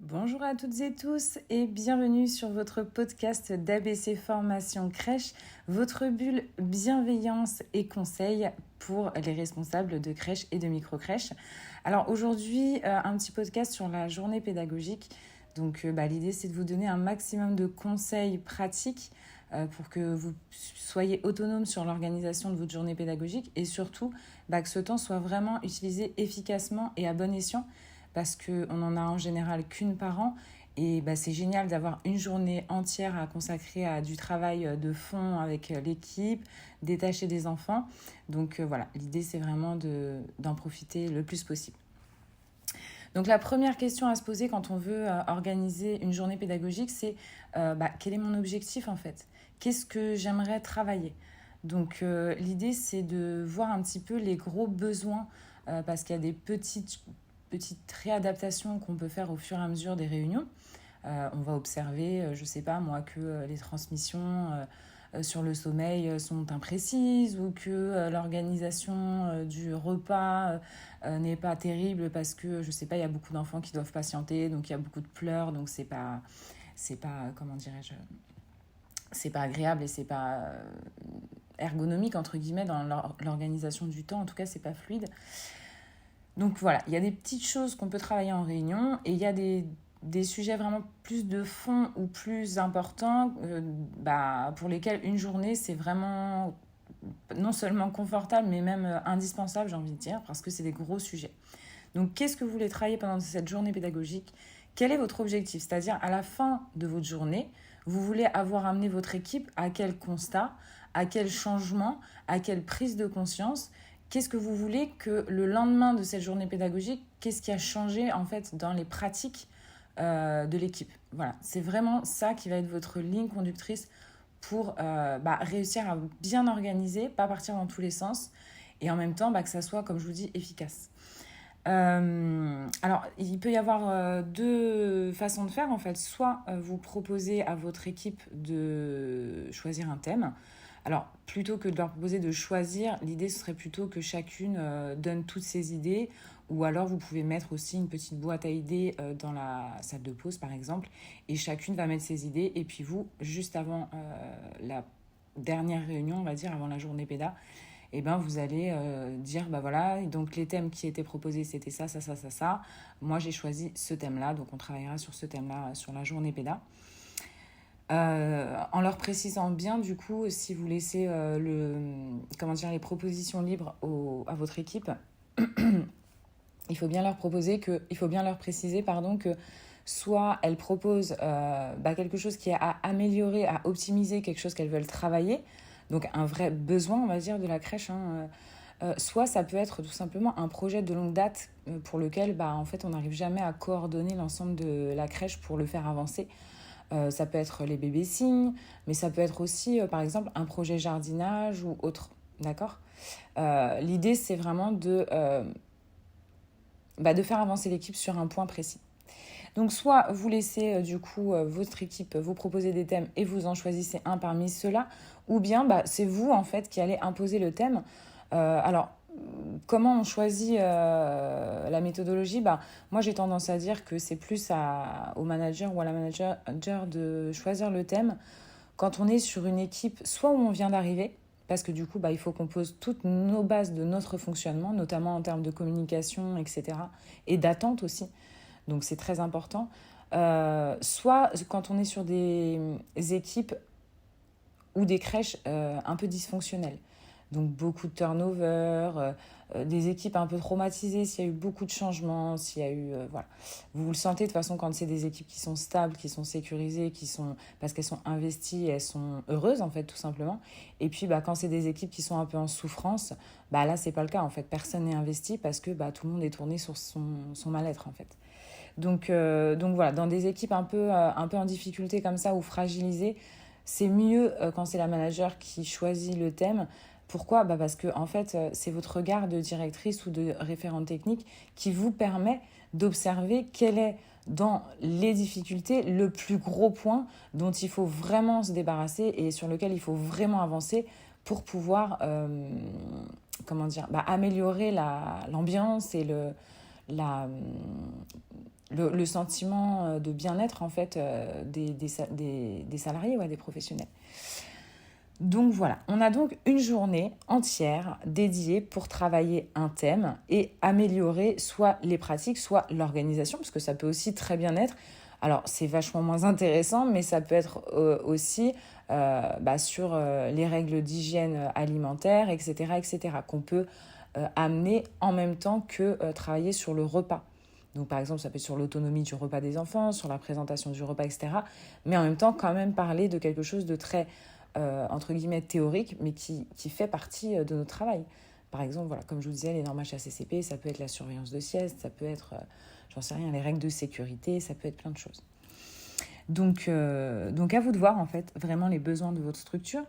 Bonjour à toutes et tous et bienvenue sur votre podcast d'ABC Formation Crèche, votre bulle bienveillance et conseils pour les responsables de crèches et de micro-crèches. Alors aujourd'hui, un petit podcast sur la journée pédagogique. Donc l'idée c'est de vous donner un maximum de conseils pratiques pour que vous soyez autonome sur l'organisation de votre journée pédagogique et surtout que ce temps soit vraiment utilisé efficacement et à bon escient parce qu'on n'en a en général qu'une par an. Et c'est génial d'avoir une journée entière à consacrer à du travail de fond avec l'équipe, détaché des enfants. Donc voilà, l'idée c'est vraiment d'en profiter le plus possible. Donc la première question à se poser quand on veut organiser une journée pédagogique, c'est quel est mon objectif en fait? Qu'est-ce que j'aimerais travailler? Donc l'idée c'est de voir un petit peu les gros besoins parce qu'il y a des petites réadaptations qu'on peut faire au fur et à mesure des réunions. On va observer, je ne sais pas moi, que les transmissions sur le sommeil sont imprécises ou que l'organisation du repas n'est pas terrible parce que, je ne sais pas, il y a beaucoup d'enfants qui doivent patienter, donc il y a beaucoup de pleurs, donc c'est pas comment dirais-je, c'est pas agréable et c'est pas ergonomique, entre guillemets, dans l'organisation du temps. En tout cas, c'est pas fluide. Donc voilà, il y a des petites choses qu'on peut travailler en réunion et il y a des sujets vraiment plus de fond ou plus importants pour lesquels une journée, c'est vraiment non seulement confortable, mais même indispensable, j'ai envie de dire, parce que c'est des gros sujets. Donc qu'est-ce que vous voulez travailler pendant cette journée pédagogique? Quel est votre objectif? C'est-à-dire, à la fin de votre journée, vous voulez avoir amené votre équipe à quel constat, à quel changement, à quelle prise de conscience? Qu'est-ce que vous voulez que le lendemain de cette journée pédagogique, qu'est-ce qui a changé en fait dans les pratiques de l'équipe? Voilà, c'est vraiment ça qui va être votre ligne conductrice pour réussir à bien organiser, pas partir dans tous les sens, et en même temps que ça soit, comme je vous dis, efficace. Alors, il peut y avoir deux façons de faire en fait. Soit vous proposez à votre équipe de choisir un thème. Alors, plutôt que de leur proposer de choisir, l'idée ce serait plutôt que chacune donne toutes ses idées, ou alors vous pouvez mettre aussi une petite boîte à idées dans la salle de pause par exemple, et chacune va mettre ses idées, et puis vous, juste avant la dernière réunion, on va dire, avant la journée péda, vous allez dire, voilà, donc les thèmes qui étaient proposés, c'était ça, ça, ça, ça, ça. Moi, j'ai choisi ce thème-là, donc on travaillera sur ce thème-là sur la journée péda. En leur précisant bien, du coup, si vous laissez les propositions libres à votre équipe, il faut bien leur préciser, que soit elles proposent quelque chose qui est à améliorer, à optimiser quelque chose qu'elles veulent travailler, donc un vrai besoin, on va dire, de la crèche, soit ça peut être tout simplement un projet de longue date pour lequel en fait, on n'arrive jamais à coordonner l'ensemble de la crèche pour le faire avancer. Ça peut être les bébés signes, mais ça peut être aussi, par exemple, un projet jardinage ou autre. D'accord ? L'idée, c'est vraiment de faire avancer l'équipe sur un point précis. Donc, soit vous laissez votre équipe vous proposer des thèmes et vous en choisissez un parmi ceux-là, ou bien c'est vous, en fait, qui allez imposer le thème. Alors, comment on choisit la méthodologie? Moi, j'ai tendance à dire que c'est plus au manager ou à la manager de choisir le thème quand on est sur une équipe, soit où on vient d'arriver, parce que du coup, il faut qu'on pose toutes nos bases de notre fonctionnement, notamment en termes de communication, etc. Et d'attente aussi. Donc, c'est très important. Soit quand on est sur des équipes ou des crèches un peu dysfonctionnelles. Donc beaucoup de turnover, des équipes un peu traumatisées s'il y a eu beaucoup de changements, s'il y a eu... voilà. Vous le sentez de toute façon quand c'est des équipes qui sont stables, qui sont sécurisées, parce qu'elles sont investies, elles sont heureuses en fait tout simplement. Et puis quand c'est des équipes qui sont un peu en souffrance, là c'est pas le cas en fait. Personne n'est investi parce que tout le monde est tourné sur son mal-être en fait. Donc voilà, dans des équipes un peu en difficulté comme ça ou fragilisées, c'est mieux quand c'est la manager qui choisit le thème. Pourquoi? Parce que en fait, c'est votre regard de directrice ou de référente technique qui vous permet d'observer quel est dans les difficultés le plus gros point dont il faut vraiment se débarrasser et sur lequel il faut vraiment avancer pour pouvoir améliorer l'ambiance et le sentiment de bien-être en fait des salariés, des professionnels. Donc voilà, on a donc une journée entière dédiée pour travailler un thème et améliorer soit les pratiques, soit l'organisation, parce que ça peut aussi très bien être, alors c'est vachement moins intéressant, mais ça peut être aussi sur les règles d'hygiène alimentaire, etc., qu'on peut amener en même temps que travailler sur le repas. Donc par exemple, ça peut être sur l'autonomie du repas des enfants, sur la présentation du repas, etc. Mais en même temps, quand même parler de quelque chose de très entre guillemets théorique, mais qui fait partie de notre travail. Par exemple, voilà, comme je vous disais, les normes HACCP, ça peut être la surveillance de sieste, ça peut être, j'en sais rien, les règles de sécurité, ça peut être plein de choses. Donc à vous de voir, en fait, vraiment les besoins de votre structure.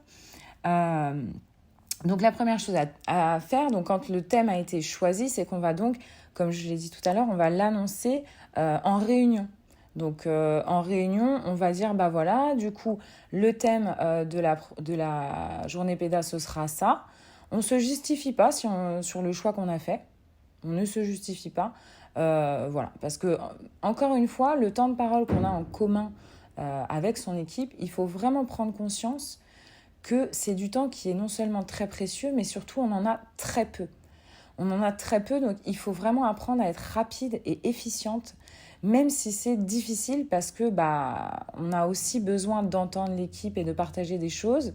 Donc la première chose à faire, donc quand le thème a été choisi, c'est qu'on va donc, comme je l'ai dit tout à l'heure, on va l'annoncer en réunion. Donc en réunion, on va dire, voilà, du coup, le thème de la journée PEDA, ce sera ça. On ne se justifie pas sur le choix qu'on a fait. On ne se justifie pas. Voilà, parce que, encore une fois, le temps de parole qu'on a en commun avec son équipe, il faut vraiment prendre conscience que c'est du temps qui est non seulement très précieux, mais surtout on en a très peu. On en a très peu, donc il faut vraiment apprendre à être rapide et efficiente, même si c'est difficile parce que on a aussi besoin d'entendre l'équipe et de partager des choses,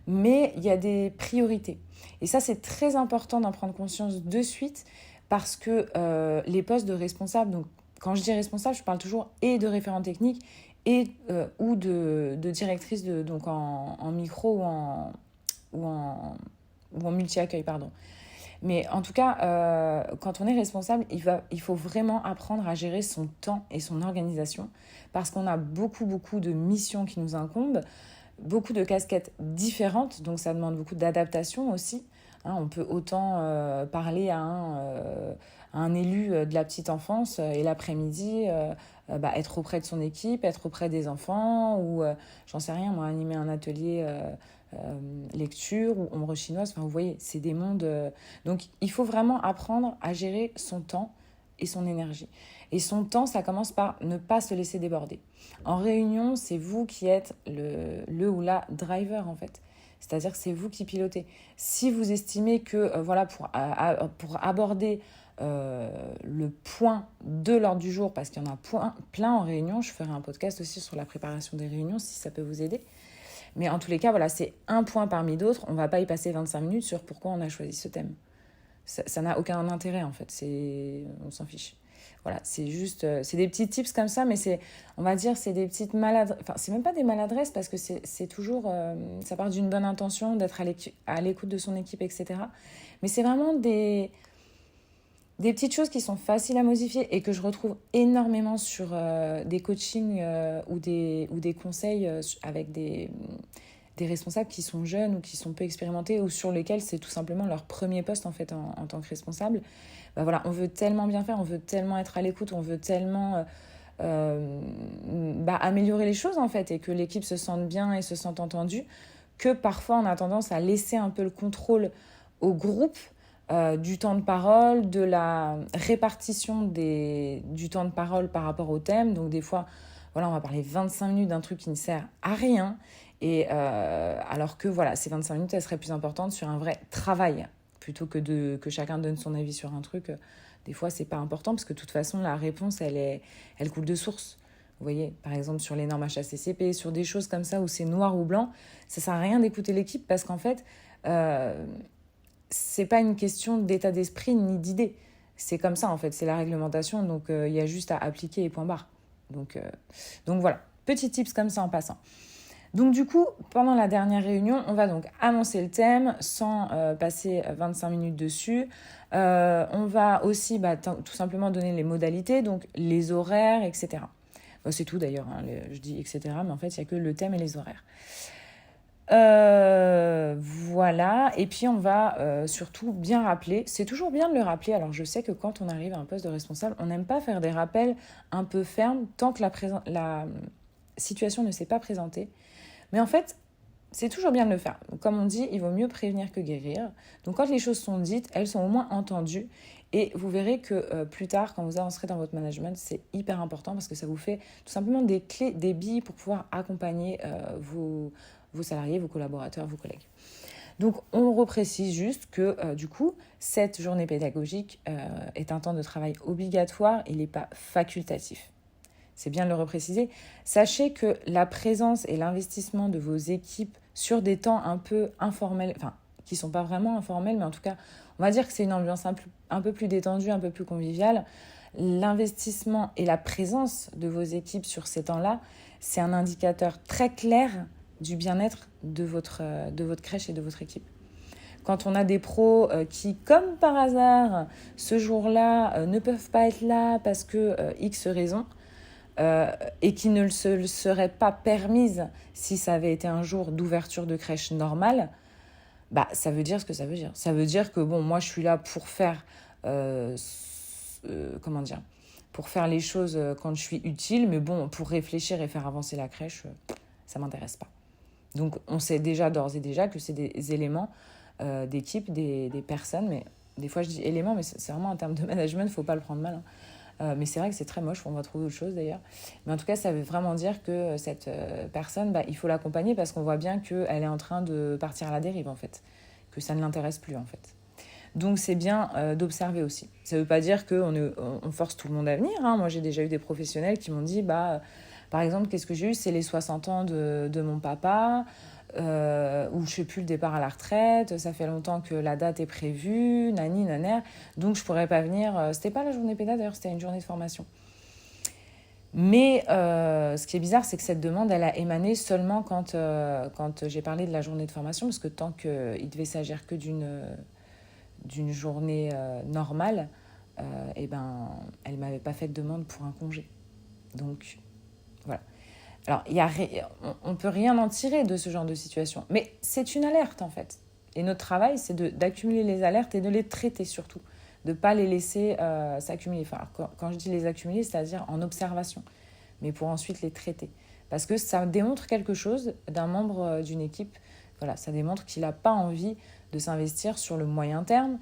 mais il y a des priorités. Et ça, c'est très important d'en prendre conscience de suite parce que les postes de responsable, donc quand je dis responsable, je parle toujours et de référent technique ou de directrice donc en micro ou en multi-accueil, pardon. Mais en tout cas, quand on est responsable, il faut vraiment apprendre à gérer son temps et son organisation parce qu'on a beaucoup de missions qui nous incombent, beaucoup de casquettes différentes, donc ça demande beaucoup d'adaptation aussi. On peut autant parler à un élu de la petite enfance et l'après-midi être auprès de son équipe, être auprès des enfants ou, j'en sais rien, moi, animer un atelier lecture ou ombre chinoise. Enfin, vous voyez, c'est des mondes... Donc, il faut vraiment apprendre à gérer son temps et son énergie. Et son temps, ça commence par ne pas se laisser déborder. En réunion, c'est vous qui êtes le ou la driver, en fait. C'est-à-dire que c'est vous qui pilotez. Si vous estimez que, pour aborder le point de l'ordre du jour, parce qu'il y en a plein en réunion, je ferai un podcast aussi sur la préparation des réunions, si ça peut vous aider. Mais en tous les cas, voilà, c'est un point parmi d'autres. On ne va pas y passer 25 minutes sur pourquoi on a choisi ce thème. Ça n'a aucun intérêt, en fait. On s'en fiche. Voilà, c'est juste... c'est des petits tips comme ça, mais on va dire, c'est des petites maladresses. Enfin, c'est même pas des maladresses, parce que c'est toujours... ça part d'une bonne intention, d'être à l'écoute de son équipe, etc. Mais c'est vraiment des petites choses qui sont faciles à modifier et que je retrouve énormément sur des coachings ou des conseils avec des responsables qui sont jeunes ou qui sont peu expérimentés ou sur lesquels c'est tout simplement leur premier poste en fait en tant que responsable. Voilà, on veut tellement bien faire, on veut tellement être à l'écoute, on veut tellement améliorer les choses en fait et que l'équipe se sente bien et se sente entendue que parfois on a tendance à laisser un peu le contrôle au groupe du temps de parole, de la répartition du temps de parole par rapport au thème. Donc des fois, voilà, on va parler 25 minutes d'un truc qui ne sert à rien. Et alors que voilà, ces 25 minutes, elles seraient plus importantes sur un vrai travail. Plutôt que chacun donne son avis sur un truc. Des fois, c'est pas important parce que de toute façon, la réponse, elle coule de source. Vous voyez, par exemple, sur les normes HACCP, sur des choses comme ça où c'est noir ou blanc, ça sert à rien d'écouter l'équipe parce qu'en fait... c'est pas une question d'état d'esprit ni d'idée. C'est comme ça, en fait. C'est la réglementation. Donc, il y a juste à appliquer et point barre. Donc voilà. Petits tips comme ça en passant. Donc, du coup, pendant la dernière réunion, on va donc annoncer le thème sans passer 25 minutes dessus. On va aussi tout simplement donner les modalités, donc les horaires, etc. C'est tout d'ailleurs. Je dis etc. Mais en fait, il n'y a que le thème et les horaires. Voilà, et puis on va surtout bien rappeler, c'est toujours bien de le rappeler, alors je sais que quand on arrive à un poste de responsable, on n'aime pas faire des rappels un peu fermes tant que la situation ne s'est pas présentée, mais en fait, c'est toujours bien de le faire. Comme on dit, il vaut mieux prévenir que guérir. Donc quand les choses sont dites, elles sont au moins entendues, Et vous verrez que plus tard, quand vous avancerez dans votre management, c'est hyper important parce que ça vous fait tout simplement des clés, des billes pour pouvoir accompagner vos salariés, vos collaborateurs, vos collègues. Donc, on reprécise juste que, du coup, cette journée pédagogique est un temps de travail obligatoire, il n'est pas facultatif. C'est bien de le repréciser. Sachez que la présence et l'investissement de vos équipes sur des temps un peu informels, enfin, qui ne sont pas vraiment informels, mais en tout cas, on va dire que c'est une ambiance un peu plus détendue, un peu plus conviviale. L'investissement et la présence de vos équipes sur ces temps-là, c'est un indicateur très clair du bien-être de votre crèche et de votre équipe. Quand on a des pros qui, comme par hasard, ce jour-là, ne peuvent pas être là parce que X raison, et qui ne se seraient pas permises si ça avait été un jour d'ouverture de crèche normale, bah, ça veut dire ce que ça veut dire. Ça veut dire que, bon, moi, je suis là pour faire... pour faire les choses quand je suis utile, mais bon, pour réfléchir et faire avancer la crèche, ça ne m'intéresse pas. Donc, on sait déjà d'ores et déjà que c'est des éléments d'équipe, des personnes, mais des fois je dis éléments, mais c'est vraiment en termes de management, il ne faut pas le prendre mal. Mais c'est vrai que c'est très moche, on va trouver autre chose d'ailleurs. Mais en tout cas, ça veut vraiment dire que cette personne, il faut l'accompagner parce qu'on voit bien qu'elle est en train de partir à la dérive en fait, que ça ne l'intéresse plus en fait. Donc c'est bien d'observer aussi. Ça ne veut pas dire qu'on force tout le monde à venir. Moi j'ai déjà eu des professionnels qui m'ont dit, par exemple, qu'est-ce que j'ai eu ? C'est les 60 ans de mon papa, ou je ne sais plus, le départ à la retraite, ça fait longtemps que la date est prévue, nani, naner, donc je ne pourrais pas venir. C'était pas la journée péda d'ailleurs, c'était une journée de formation. Mais ce qui est bizarre, c'est que cette demande, elle a émané seulement quand j'ai parlé de la journée de formation, parce que tant qu'il devait s'agir que d'une journée normale, elle ne m'avait pas fait de demande pour un congé. Donc, voilà. Alors, on ne peut rien en tirer de ce genre de situation, mais c'est une alerte en fait. Et notre travail, c'est d'accumuler les alertes et de les traiter surtout, de ne pas les laisser s'accumuler. Enfin, quand je dis les accumuler, c'est-à-dire en observation, mais pour ensuite les traiter. Parce que ça démontre quelque chose d'un membre d'une équipe. Voilà, ça démontre qu'il n'a pas envie de s'investir sur le moyen terme,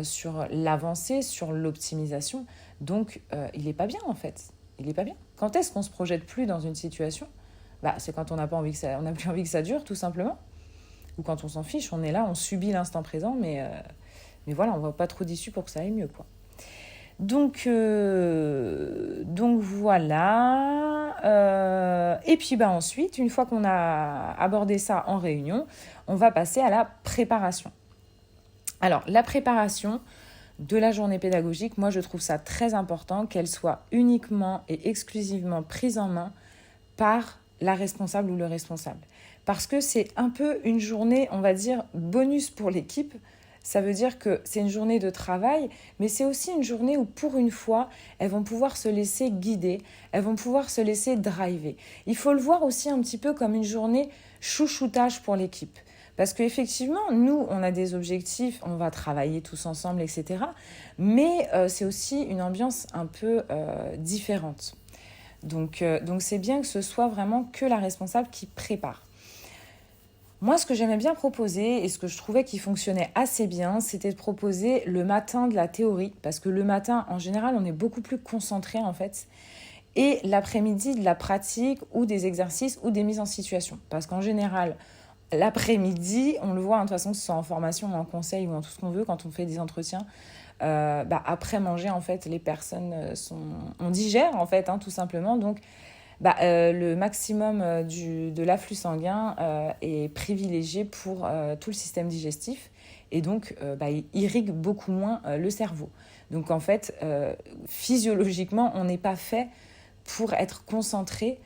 sur l'avancée, sur l'optimisation. Donc, il n'est pas bien en fait. Il n'est pas bien. Quand est-ce qu'on se projette plus dans une situation ? C'est quand on n'a plus envie que ça dure, tout simplement. Ou quand on s'en fiche, on est là, on subit l'instant présent, mais voilà, on ne voit pas trop d'issue pour que ça aille mieux, quoi. Donc voilà. Et puis ensuite, une fois qu'on a abordé ça en réunion, on va passer à la préparation. Alors, la préparation de la journée pédagogique, moi je trouve ça très important qu'elle soit uniquement et exclusivement prise en main par la responsable ou le responsable. Parce que c'est un peu une journée, on va dire, bonus pour l'équipe. Ça veut dire que c'est une journée de travail, mais c'est aussi une journée où, pour une fois, elles vont pouvoir se laisser guider, elles vont pouvoir se laisser driver. Il faut le voir aussi un petit peu comme une journée chouchoutage pour l'équipe. Parce qu'effectivement, nous, on a des objectifs, on va travailler tous ensemble, etc. Mais c'est aussi une ambiance un peu différente. Donc c'est bien que ce soit vraiment que la responsable qui prépare. Moi, ce que j'aimais bien proposer et ce que je trouvais qui fonctionnait assez bien, c'était de proposer le matin de la théorie. Parce que le matin, en général, on est beaucoup plus concentré en fait. Et l'après-midi, de la pratique ou des exercices ou des mises en situation. Parce qu'en général, l'après-midi, on le voit, de toute façon, que ce soit en formation, en conseil ou en tout ce qu'on veut, quand on fait des entretiens, après manger, en fait, les personnes on digère, en fait, tout simplement. Donc, le maximum de l'afflux sanguin est privilégié pour tout le système digestif et donc il irrigue beaucoup moins le cerveau. Donc, en fait, physiologiquement, on n'est pas fait pour être concentré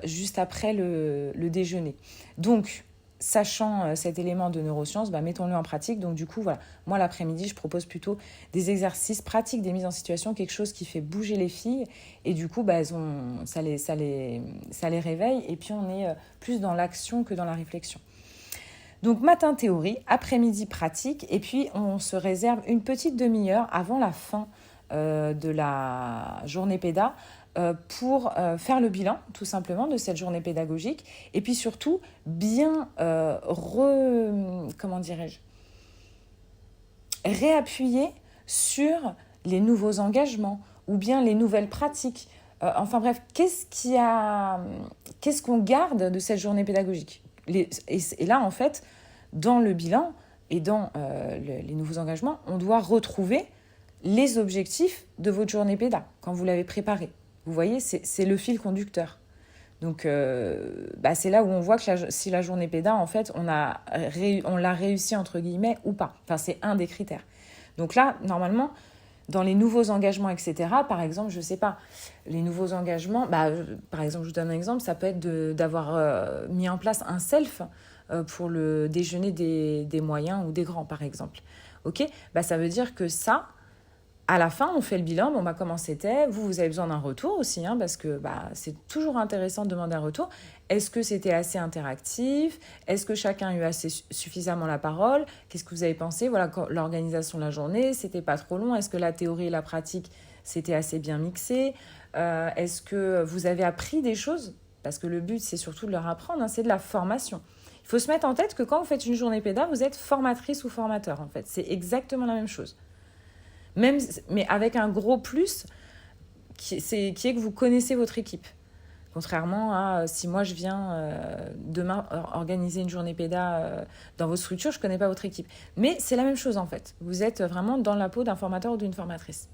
juste après le déjeuner. Donc, sachant cet élément de neurosciences, mettons-le en pratique. Donc du coup, voilà, moi l'après-midi, je propose plutôt des exercices pratiques, des mises en situation, quelque chose qui fait bouger les filles. Et du coup, ça les réveille. Et puis, on est plus dans l'action que dans la réflexion. Donc matin théorie, après-midi pratique. Et puis, on se réserve une petite demi-heure avant la fin de la journée péda pour faire le bilan, tout simplement, de cette journée pédagogique. Et puis surtout, bien réappuyer sur les nouveaux engagements ou bien les nouvelles pratiques. Enfin bref, qu'est-ce qu'on garde de cette journée pédagogique ? Et là, en fait, dans le bilan et dans les nouveaux engagements, on doit retrouver les objectifs de votre journée péda quand vous l'avez préparée. Vous voyez, c'est le fil conducteur. Donc, c'est là où on voit que si la journée péda, en fait, on l'a réussi, entre guillemets, ou pas. Enfin, c'est un des critères. Donc là, normalement, dans les nouveaux engagements, etc., par exemple, je ne sais pas, les nouveaux engagements, par exemple, je vous donne un exemple, ça peut être d'avoir mis en place un self pour le déjeuner des moyens ou des grands, par exemple. Ok ? Ça veut dire que ça, à la fin, on fait le bilan, comment c'était. Vous avez besoin d'un retour aussi, parce que c'est toujours intéressant de demander un retour. Est-ce que c'était assez interactif ? Est-ce que chacun a eu suffisamment la parole ? Qu'est-ce que vous avez pensé ? Voilà, l'organisation de la journée, c'était pas trop long. Est-ce que la théorie et la pratique, c'était assez bien mixé ? Est-ce que vous avez appris des choses ? Parce que le but, c'est surtout de leur apprendre, c'est de la formation. Il faut se mettre en tête que quand vous faites une journée péda, vous êtes formatrice ou formateur, en fait. C'est exactement la même chose. Mais avec un gros plus qui est que vous connaissez votre équipe. Contrairement à si moi je viens demain organiser une journée péda dans votre structure, je ne connais pas votre équipe. Mais c'est la même chose en fait. Vous êtes vraiment dans la peau d'un formateur ou d'une formatrice.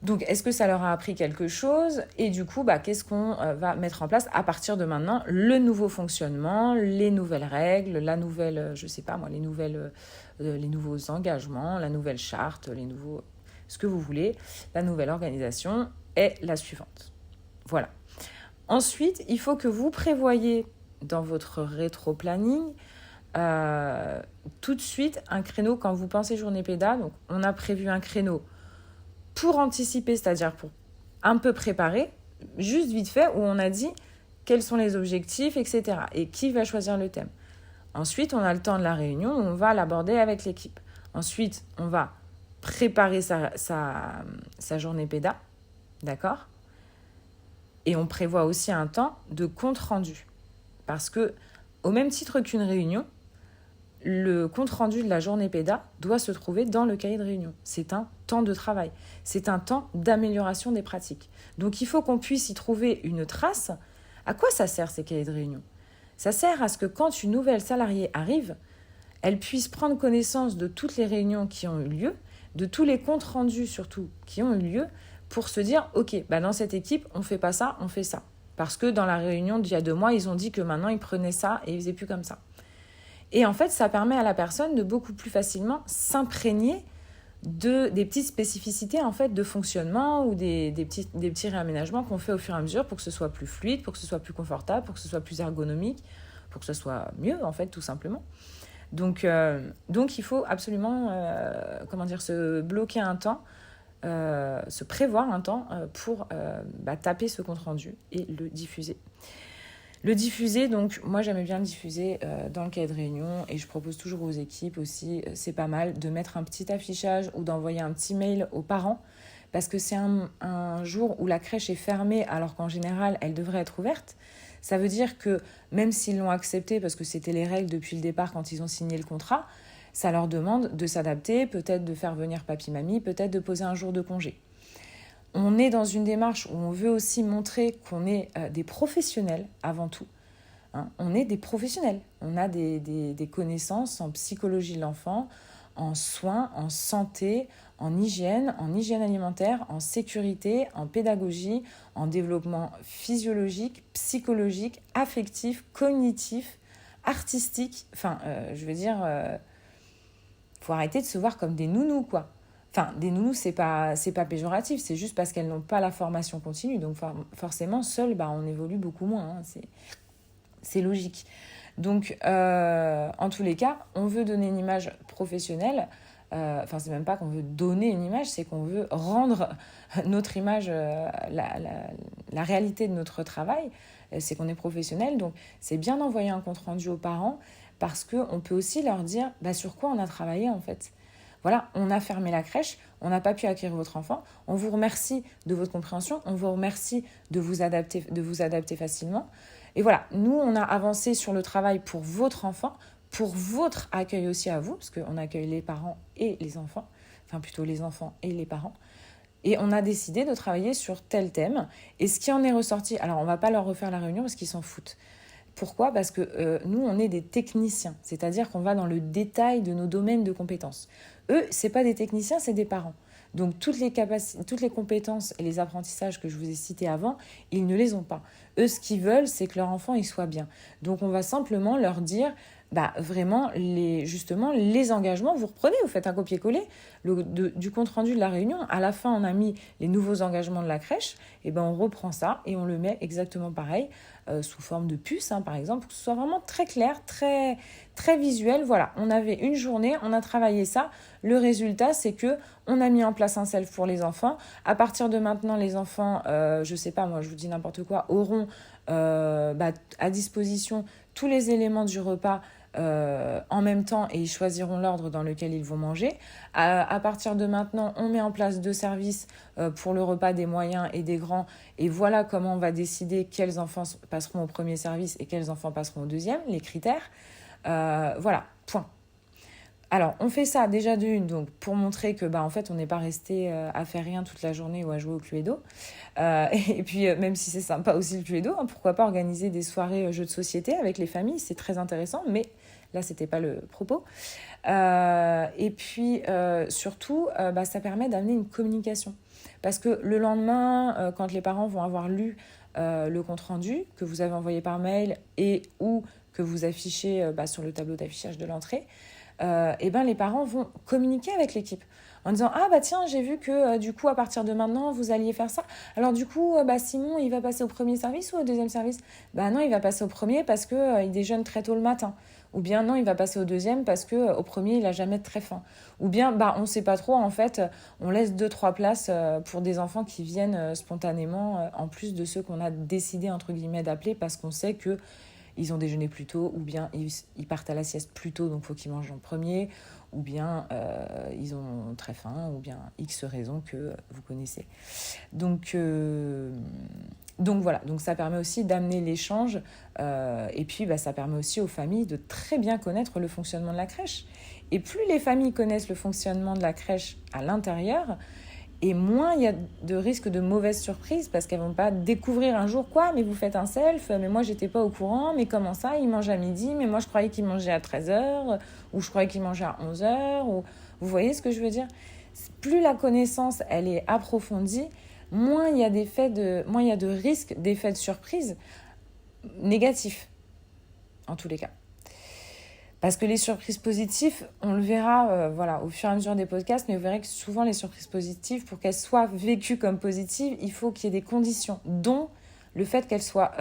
Donc, est-ce que ça leur a appris quelque chose ? Et du coup, qu'est-ce qu'on va mettre en place à partir de maintenant ? Le nouveau fonctionnement, les nouvelles règles, la nouvelle, les nouveaux engagements, la nouvelle charte, ce que vous voulez. La nouvelle organisation est la suivante. Voilà. Ensuite, il faut que vous prévoyiez dans votre rétro-planning tout de suite un créneau quand vous pensez journée péda. Donc, on a prévu un créneau pour anticiper, c'est-à-dire pour un peu préparer, juste vite fait, où on a dit quels sont les objectifs, etc. Et qui va choisir le thème. Ensuite, on a le temps de la réunion où on va l'aborder avec l'équipe. Ensuite, on va préparer sa journée péda, d'accord ? Et on prévoit aussi un temps de compte-rendu. Parce que, au même titre qu'une réunion, le compte-rendu de la journée péda doit se trouver dans le cahier de réunion. C'est un temps de travail. C'est un temps d'amélioration des pratiques. Donc, il faut qu'on puisse y trouver une trace. À quoi ça sert, ces cahiers de réunion ? Ça sert à ce que quand une nouvelle salariée arrive, elle puisse prendre connaissance de toutes les réunions qui ont eu lieu, de tous les comptes rendus surtout qui ont eu lieu, pour se dire, ok, dans cette équipe, on ne fait pas ça, on fait ça. Parce que dans la réunion d'il y a 2 mois, ils ont dit que maintenant, ils prenaient ça et ils ne faisaient plus comme ça. Et en fait, ça permet à la personne de beaucoup plus facilement s'imprégner des petites spécificités en fait, de fonctionnement ou des petits réaménagements qu'on fait au fur et à mesure pour que ce soit plus fluide, pour que ce soit plus confortable, pour que ce soit plus ergonomique, pour que ce soit mieux, en fait, tout simplement. Donc il faut absolument se bloquer un temps, se prévoir un temps pour taper ce compte-rendu et le diffuser. Le diffuser, donc moi j'aimais bien le diffuser dans le cahier de réunion et je propose toujours aux équipes aussi, c'est pas mal de mettre un petit affichage ou d'envoyer un petit mail aux parents parce que c'est un jour où la crèche est fermée alors qu'en général elle devrait être ouverte. Ça veut dire que même s'ils l'ont accepté parce que c'était les règles depuis le départ quand ils ont signé le contrat, ça leur demande de s'adapter, peut-être de faire venir papy-mamie, peut-être de poser un jour de congé. On est dans une démarche où on veut aussi montrer qu'on est des professionnels avant tout. On est des professionnels. On a des connaissances en psychologie de l'enfant, en soins, en santé, en hygiène alimentaire, en sécurité, en pédagogie, en développement physiologique, psychologique, affectif, cognitif, artistique. Enfin, faut arrêter de se voir comme des nounous, quoi. Enfin, des nounous, c'est pas péjoratif, c'est juste parce qu'elles n'ont pas la formation continue. Donc, forcément, seules, on évolue beaucoup moins. C'est logique. Donc, en tous les cas, on veut donner une image professionnelle. C'est même pas qu'on veut donner une image, c'est qu'on veut rendre notre image, la réalité de notre travail. C'est qu'on est professionnel. Donc, c'est bien d'envoyer un compte-rendu aux parents parce qu'on peut aussi leur dire sur quoi on a travaillé, en fait. Voilà, on a fermé la crèche, on n'a pas pu accueillir votre enfant. On vous remercie de votre compréhension, on vous remercie de vous adapter facilement. Et voilà, nous, on a avancé sur le travail pour votre enfant, pour votre accueil aussi à vous, parce qu'on accueille les parents et les enfants. enfin plutôt les enfants et les parents. Et on a décidé de travailler sur tel thème. Et ce qui en est ressorti, alors on ne va pas leur refaire la réunion parce qu'ils s'en foutent. Pourquoi ? Parce que nous, on est des techniciens, c'est-à-dire qu'on va dans le détail de nos domaines de compétences. Eux, ce n'est pas des techniciens, c'est des parents. Donc toutes les compétences et les apprentissages que je vous ai cités avant, ils ne les ont pas. Eux, ce qu'ils veulent, c'est que leur enfant il soit bien. Donc on va simplement leur dire, vraiment, justement, les engagements, vous reprenez, vous faites un copier-coller du compte-rendu de la réunion. À la fin, on a mis les nouveaux engagements de la crèche. Et on reprend ça et on le met exactement pareil, sous forme de puce, par exemple, pour que ce soit vraiment très clair, très, très visuel. Voilà, on avait une journée, on a travaillé ça. Le résultat, c'est que on a mis en place un self pour les enfants. À partir de maintenant, les enfants, je sais pas, moi, je vous dis n'importe quoi, auront à disposition tous les éléments du repas en même temps et ils choisiront l'ordre dans lequel ils vont manger. À partir de maintenant, on met en place 2 services pour le repas des moyens et des grands. Et voilà comment on va décider quels enfants passeront au premier service et quels enfants passeront au deuxième, les critères. Voilà, point. Alors, on fait ça déjà donc pour montrer que en fait, on n'est pas resté à faire rien toute la journée ou à jouer au Cluedo. Et puis, même si c'est sympa aussi le Cluedo, pourquoi pas organiser des soirées jeux de société avec les familles, c'est très intéressant, mais là, c'était pas le propos. Et puis, surtout, ça permet d'amener une communication. Parce que le lendemain, quand les parents vont avoir lu le compte-rendu que vous avez envoyé par mail et ou que vous affichez sur le tableau d'affichage de l'entrée, les parents vont communiquer avec l'équipe en disant tiens, j'ai vu que du coup à partir de maintenant vous alliez faire ça, alors du coup Simon il va passer au premier service ou au deuxième service? Non, il va passer au premier parce que il déjeune très tôt le matin, ou bien non, il va passer au deuxième parce que au premier il a jamais très faim, ou bien on sait pas trop, en fait on laisse 2-3 places pour des enfants qui viennent spontanément en plus de ceux qu'on a décidé entre guillemets d'appeler parce qu'on sait que ils ont déjeuné plus tôt, ou bien ils partent à la sieste plus tôt, donc il faut qu'ils mangent en premier, ou bien ils ont très faim, ou bien X raisons que vous connaissez. Donc voilà, donc ça permet aussi d'amener l'échange, et puis ça permet aussi aux familles de très bien connaître le fonctionnement de la crèche. Et plus les familles connaissent le fonctionnement de la crèche à l'intérieur, et moins il y a de risques de mauvaises surprises parce qu'elles ne vont pas découvrir un jour mais vous faites un self, mais moi j'étais pas au courant, mais comment ça, il mange à midi, mais moi je croyais qu'il mangeait à 13h, ou je croyais qu'il mangeait à 11h, ou... Vous voyez ce que je veux dire? Plus la connaissance elle est approfondie, moins il y a de risques d'effets de surprise négatifs, en tous les cas. Parce que les surprises positives, on le verra au fur et à mesure des podcasts, mais vous verrez que souvent les surprises positives, pour qu'elles soient vécues comme positives, il faut qu'il y ait des conditions, dont le fait qu'elles soient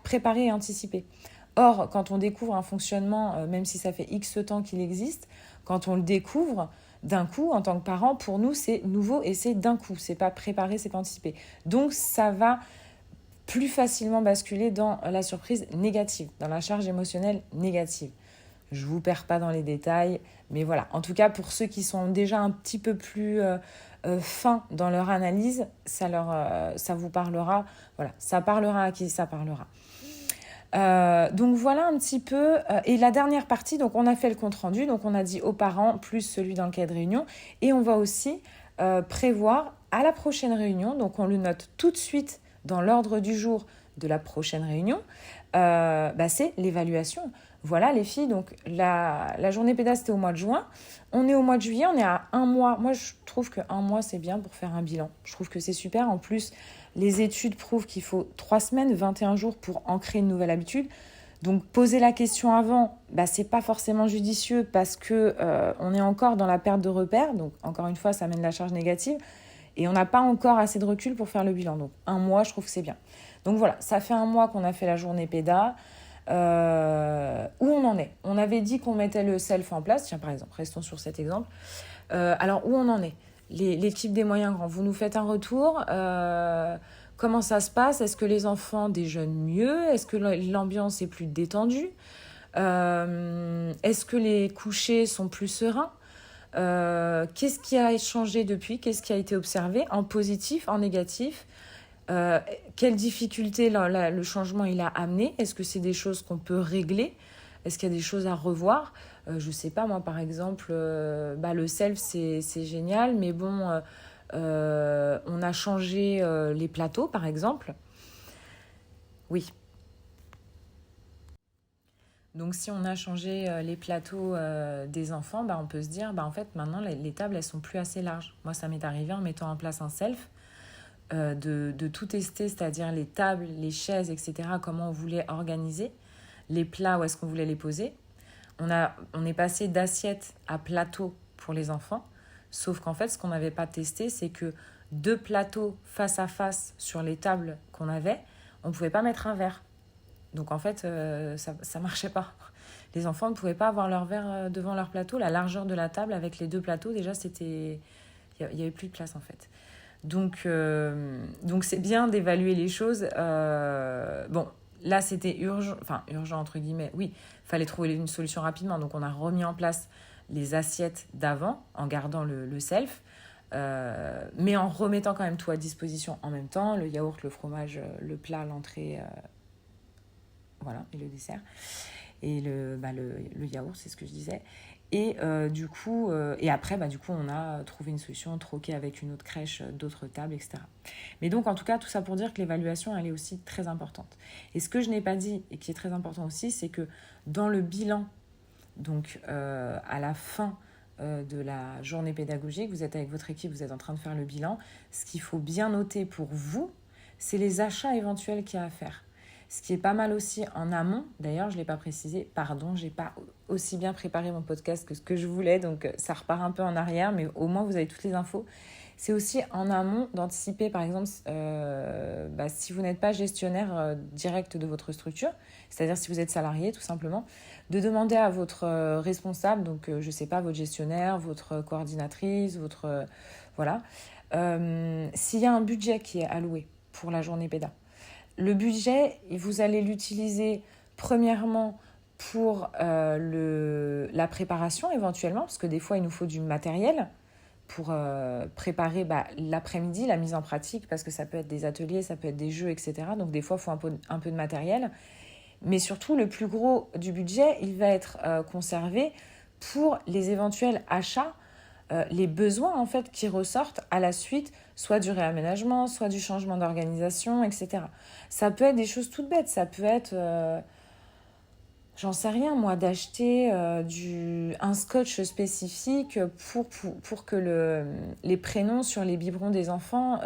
préparées et anticipées. Or, quand on découvre un fonctionnement, même si ça fait X temps qu'il existe, quand on le découvre d'un coup, en tant que parent, pour nous, c'est nouveau et c'est d'un coup. C'est pas préparé, c'est pas anticipé. Donc, ça va plus facilement basculer dans la surprise négative, dans la charge émotionnelle négative. Je ne vous perds pas dans les détails, mais voilà. En tout cas, pour ceux qui sont déjà un petit peu plus fins dans leur analyse, ça vous parlera. Voilà, ça parlera à qui ça parlera. Donc voilà un petit peu. Et la dernière partie, donc on a fait le compte-rendu, donc on a dit aux parents, plus celui dans le cas de réunion. Et on va aussi prévoir à la prochaine réunion, donc on le note tout de suite dans l'ordre du jour de la prochaine réunion, c'est l'évaluation. Voilà les filles, donc la journée pédas c'était au mois de juin, on est au mois de juillet, on est à 1 mois. Moi je trouve que 1 mois c'est bien pour faire un bilan, je trouve que c'est super. En plus les études prouvent qu'il faut 3 semaines, 21 jours pour ancrer une nouvelle habitude. Donc poser la question avant, c'est pas forcément judicieux parce que on est encore dans la perte de repères, donc encore une fois ça amène la charge négative et on n'a pas encore assez de recul pour faire le bilan. Donc 1 mois je trouve que c'est bien. Donc voilà, ça fait 1 mois qu'on a fait la journée pédas. Où on en est. On avait dit qu'on mettait le self en place. Tiens, par exemple, restons sur cet exemple. Alors, où on en est? L'équipe des moyens grands, vous nous faites un retour. Comment ça se passe? Est-ce que les enfants déjeunent mieux? Est-ce que l'ambiance est plus détendue? Est-ce que les couchers sont plus sereins? Qu'est-ce qui a changé depuis? Qu'est-ce qui a été observé en positif, en négatif? Quelles difficultés le changement il a amené? Est-ce que c'est des choses qu'on peut régler? Est-ce qu'il y a des choses à revoir? je sais pas, moi, par exemple, le self, c'est génial, mais bon, on a changé les plateaux, par exemple. Oui. Donc, si on a changé les plateaux des enfants, on peut se dire, en fait, maintenant, les tables, elles sont plus assez larges. Moi, ça m'est arrivé en mettant en place un self, de tout tester, c'est-à-dire les tables, les chaises, etc., comment on voulait organiser, les plats, où est-ce qu'on voulait les poser. On est passé d'assiette à plateau pour les enfants, sauf qu'en fait, ce qu'on n'avait pas testé, c'est que deux plateaux face à face sur les tables qu'on avait, on ne pouvait pas mettre un verre. Donc en fait, ça ne marchait pas. Les enfants ne pouvaient pas avoir leur verre devant leur plateau. La largeur de la table avec les deux plateaux, déjà, c'était... Il n'y avait plus de place en fait. Donc c'est bien d'évaluer les choses. Bon, là, c'était urgent, enfin urgent entre guillemets, oui, il fallait trouver une solution rapidement. Donc on a remis en place les assiettes d'avant en gardant le self, mais en remettant quand même tout à disposition en même temps, le yaourt, le fromage, le plat, l'entrée, voilà, et le dessert. Et le yaourt, c'est ce que je disais. Et et après, on a trouvé une solution, troqué avec une autre crèche, d'autres tables, etc. Mais donc, en tout cas, tout ça pour dire que l'évaluation, elle est aussi très importante. Et ce que je n'ai pas dit, et qui est très important aussi, c'est que dans le bilan, donc à la fin de la journée pédagogique, vous êtes avec votre équipe, vous êtes en train de faire le bilan. Ce qu'il faut bien noter pour vous, c'est les achats éventuels qu'il y a à faire. Ce qui est pas mal aussi en amont, d'ailleurs je ne l'ai pas précisé, pardon, je n'ai pas aussi bien préparé mon podcast que ce que je voulais, donc ça repart un peu en arrière, mais au moins vous avez toutes les infos. C'est aussi en amont d'anticiper, par exemple, si vous n'êtes pas gestionnaire direct de votre structure, c'est-à-dire si vous êtes salarié tout simplement, de demander à votre responsable, donc je ne sais pas, votre gestionnaire, votre coordinatrice, voilà, s'il y a un budget qui est alloué pour la journée péda. Le budget, vous allez l'utiliser premièrement pour la préparation éventuellement, parce que des fois, il nous faut du matériel pour préparer l'après-midi, la mise en pratique, parce que ça peut être des ateliers, ça peut être des jeux, etc. Donc des fois, il faut un peu de matériel. Mais surtout, le plus gros du budget, il va être conservé pour les éventuels achats, les besoins en fait qui ressortent à la suite, soit du réaménagement, soit du changement d'organisation, etc. Ça peut être des choses toutes bêtes, ça peut être, j'en sais rien moi, d'acheter un scotch spécifique pour que les prénoms sur les biberons des enfants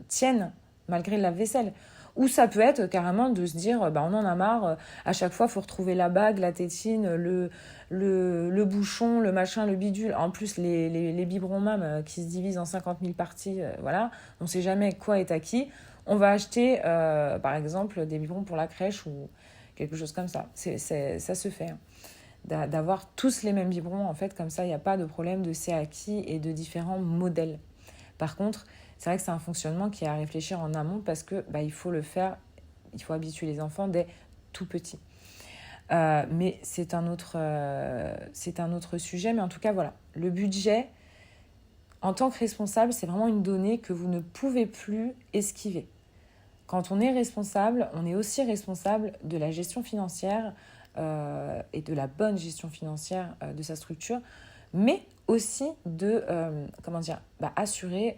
tiennent malgré le lave-vaisselle. Ou ça peut être carrément de se dire, on en a marre, à chaque fois il faut retrouver la bague, la tétine, le bouchon, le machin, le bidule. En plus, les biberons MAM qui se divisent en 50 000 parties, voilà, on ne sait jamais quoi est à qui. On va acheter, par exemple, des biberons pour la crèche ou quelque chose comme ça. Ça se fait. D'avoir tous les mêmes biberons, en fait, comme ça, il n'y a pas de problème de c'est à qui et de différents modèles. Par contre, c'est vrai que c'est un fonctionnement qui est à réfléchir en amont parce que il faut le faire, il faut habituer les enfants dès tout petits. Mais c'est un autre sujet. Mais en tout cas, voilà, le budget, en tant que responsable, c'est vraiment une donnée que vous ne pouvez plus esquiver. Quand on est responsable, on est aussi responsable de la gestion financière et de la bonne gestion financière de sa structure, mais aussi de assurer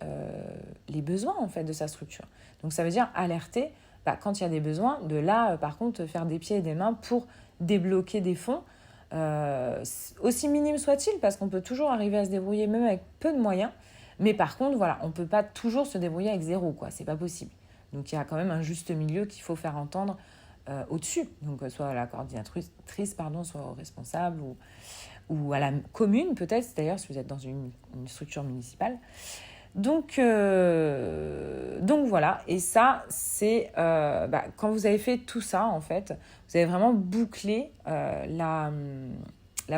les besoins en fait de sa structure. Donc ça veut dire alerter quand il y a des besoins, de là par contre faire des pieds et des mains pour débloquer des fonds, aussi minimes soient-ils, parce qu'on peut toujours arriver à se débrouiller même avec peu de moyens, mais par contre voilà, on ne peut pas toujours se débrouiller avec zéro, quoi, c'est pas possible. Donc il y a quand même un juste milieu qu'il faut faire entendre au-dessus, donc soit à la coordinatrice, soit au responsable ou à la commune peut-être, d'ailleurs si vous êtes dans une structure municipale. Donc voilà, et ça c'est quand vous avez fait tout ça en fait, vous avez vraiment bouclé la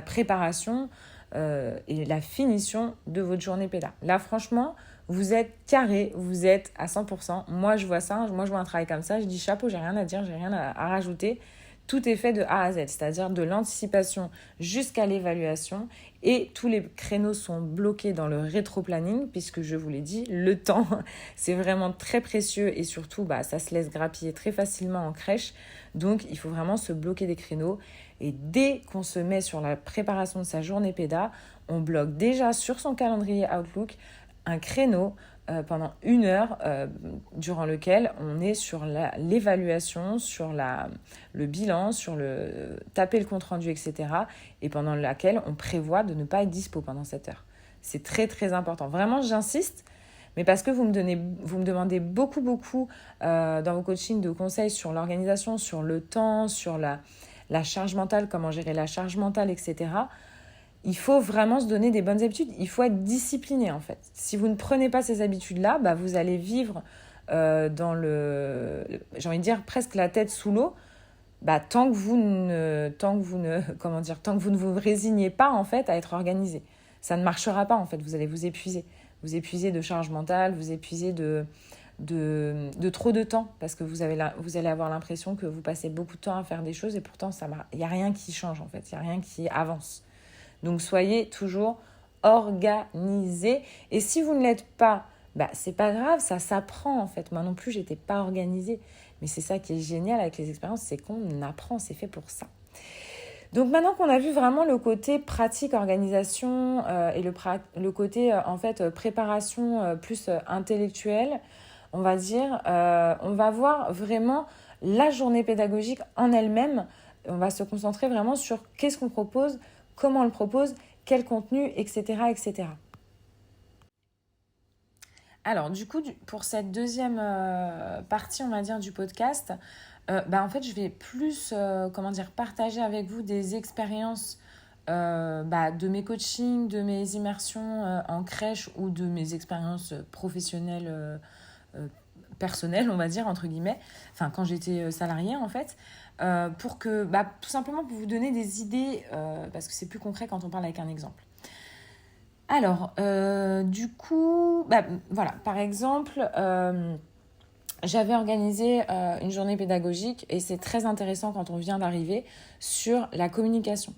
préparation et la finition de votre journée péda. Là franchement, vous êtes carré, vous êtes à 100%. Moi je vois ça, moi je vois un travail comme ça, je dis chapeau, j'ai rien à dire, j'ai rien à rajouter. tout est fait de A à Z, c'est-à-dire de l'anticipation jusqu'à l'évaluation, et tous les créneaux sont bloqués dans le rétro-planning, puisque je vous l'ai dit, le temps, c'est vraiment très précieux, et surtout, ça se laisse grappiller très facilement en crèche, donc il faut vraiment se bloquer des créneaux, et dès qu'on se met sur la préparation de sa journée péda, on bloque déjà sur son calendrier Outlook un créneau pendant 1 heure durant lequel on est sur l'évaluation, sur le bilan, sur taper le compte-rendu, etc. Et pendant laquelle on prévoit de ne pas être dispo pendant cette heure. C'est très, très important. Vraiment, j'insiste, mais parce que vous me demandez beaucoup dans vos coachings de conseils sur l'organisation, sur le temps, sur la charge mentale, comment gérer la charge mentale, etc. Il faut vraiment se donner des bonnes habitudes. Il faut être discipliné, en fait. Si vous ne prenez pas ces habitudes-là, vous allez vivre dans j'ai envie de dire, presque la tête sous l'eau, tant que vous ne vous résignez pas, en fait, à être organisé. Ça ne marchera pas, en fait. Vous allez vous épuiser. Vous épuiser de charge mentale, vous épuiser de trop de temps, parce que vous allez avoir l'impression que vous passez beaucoup de temps à faire des choses, et pourtant, il n'y a rien qui change, en fait. Il n'y a rien qui avance. Donc, soyez toujours organisé. Et si vous ne l'êtes pas, c'est pas grave, ça s'apprend en fait. Moi non plus, j'étais pas organisée. Mais c'est ça qui est génial avec les expériences, c'est qu'on apprend, c'est fait pour ça. Donc maintenant qu'on a vu vraiment le côté pratique, organisation et le côté en fait préparation plus intellectuelle, on va dire, on va voir vraiment la journée pédagogique en elle-même. On va se concentrer vraiment sur qu'est-ce qu'on propose, comment on le propose, quel contenu, etc., etc. Alors, du coup, pour cette deuxième partie, on va dire, du podcast, en fait, je vais plus, partager avec vous des expériences de mes coachings, de mes immersions en crèche ou de mes expériences professionnelles, personnelles, on va dire, entre guillemets, enfin, quand j'étais salariée, en fait, pour que, tout simplement pour vous donner des idées, parce que c'est plus concret quand on parle avec un exemple. Alors, du coup, voilà, par exemple, j'avais organisé une journée pédagogique et c'est très intéressant quand on vient d'arriver sur la communication.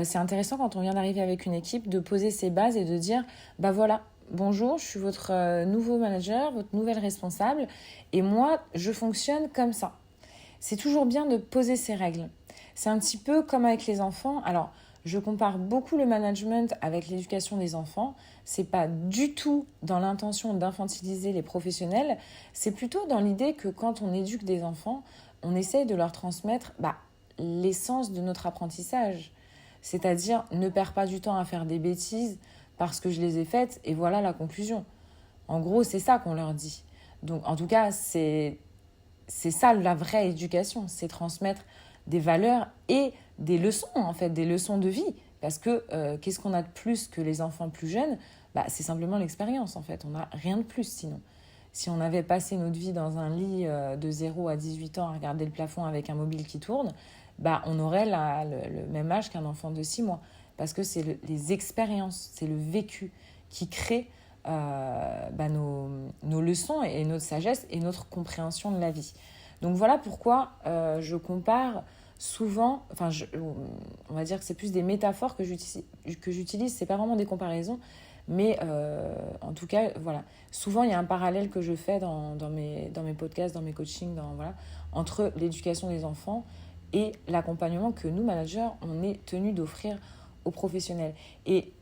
C'est intéressant quand on vient d'arriver avec une équipe de poser ses bases et de dire, voilà, bonjour, je suis votre nouveau manager, votre nouvelle responsable et moi, je fonctionne comme ça. C'est toujours bien de poser ses règles. C'est un petit peu comme avec les enfants. Alors, je compare beaucoup le management avec l'éducation des enfants. C'est pas du tout dans l'intention d'infantiliser les professionnels. C'est plutôt dans l'idée que quand on éduque des enfants, on essaye de leur transmettre l'essence de notre apprentissage. C'est-à-dire, ne perds pas du temps à faire des bêtises parce que je les ai faites et voilà la conclusion. En gros, c'est ça qu'on leur dit. Donc, en tout cas, c'est ça la vraie éducation, c'est transmettre des valeurs et des leçons, en fait, des leçons de vie. Parce que qu'est-ce qu'on a de plus que les enfants plus jeunes ? C'est simplement l'expérience, en fait. On n'a rien de plus, sinon. Si on avait passé notre vie dans un lit de 0 à 18 ans à regarder le plafond avec un mobile qui tourne, on aurait le même âge qu'un enfant de 6 mois. Parce que c'est les expériences, c'est le vécu qui crée nos leçons et notre sagesse et notre compréhension de la vie. Donc voilà pourquoi je compare souvent, on va dire que c'est plus des métaphores que j'utilise, c'est pas vraiment des comparaisons, mais en tout cas, voilà. Souvent, il y a un parallèle que je fais dans mes podcasts, dans mes coachings, entre l'éducation des enfants et l'accompagnement que nous, managers, on est tenus d'offrir aux professionnels. Et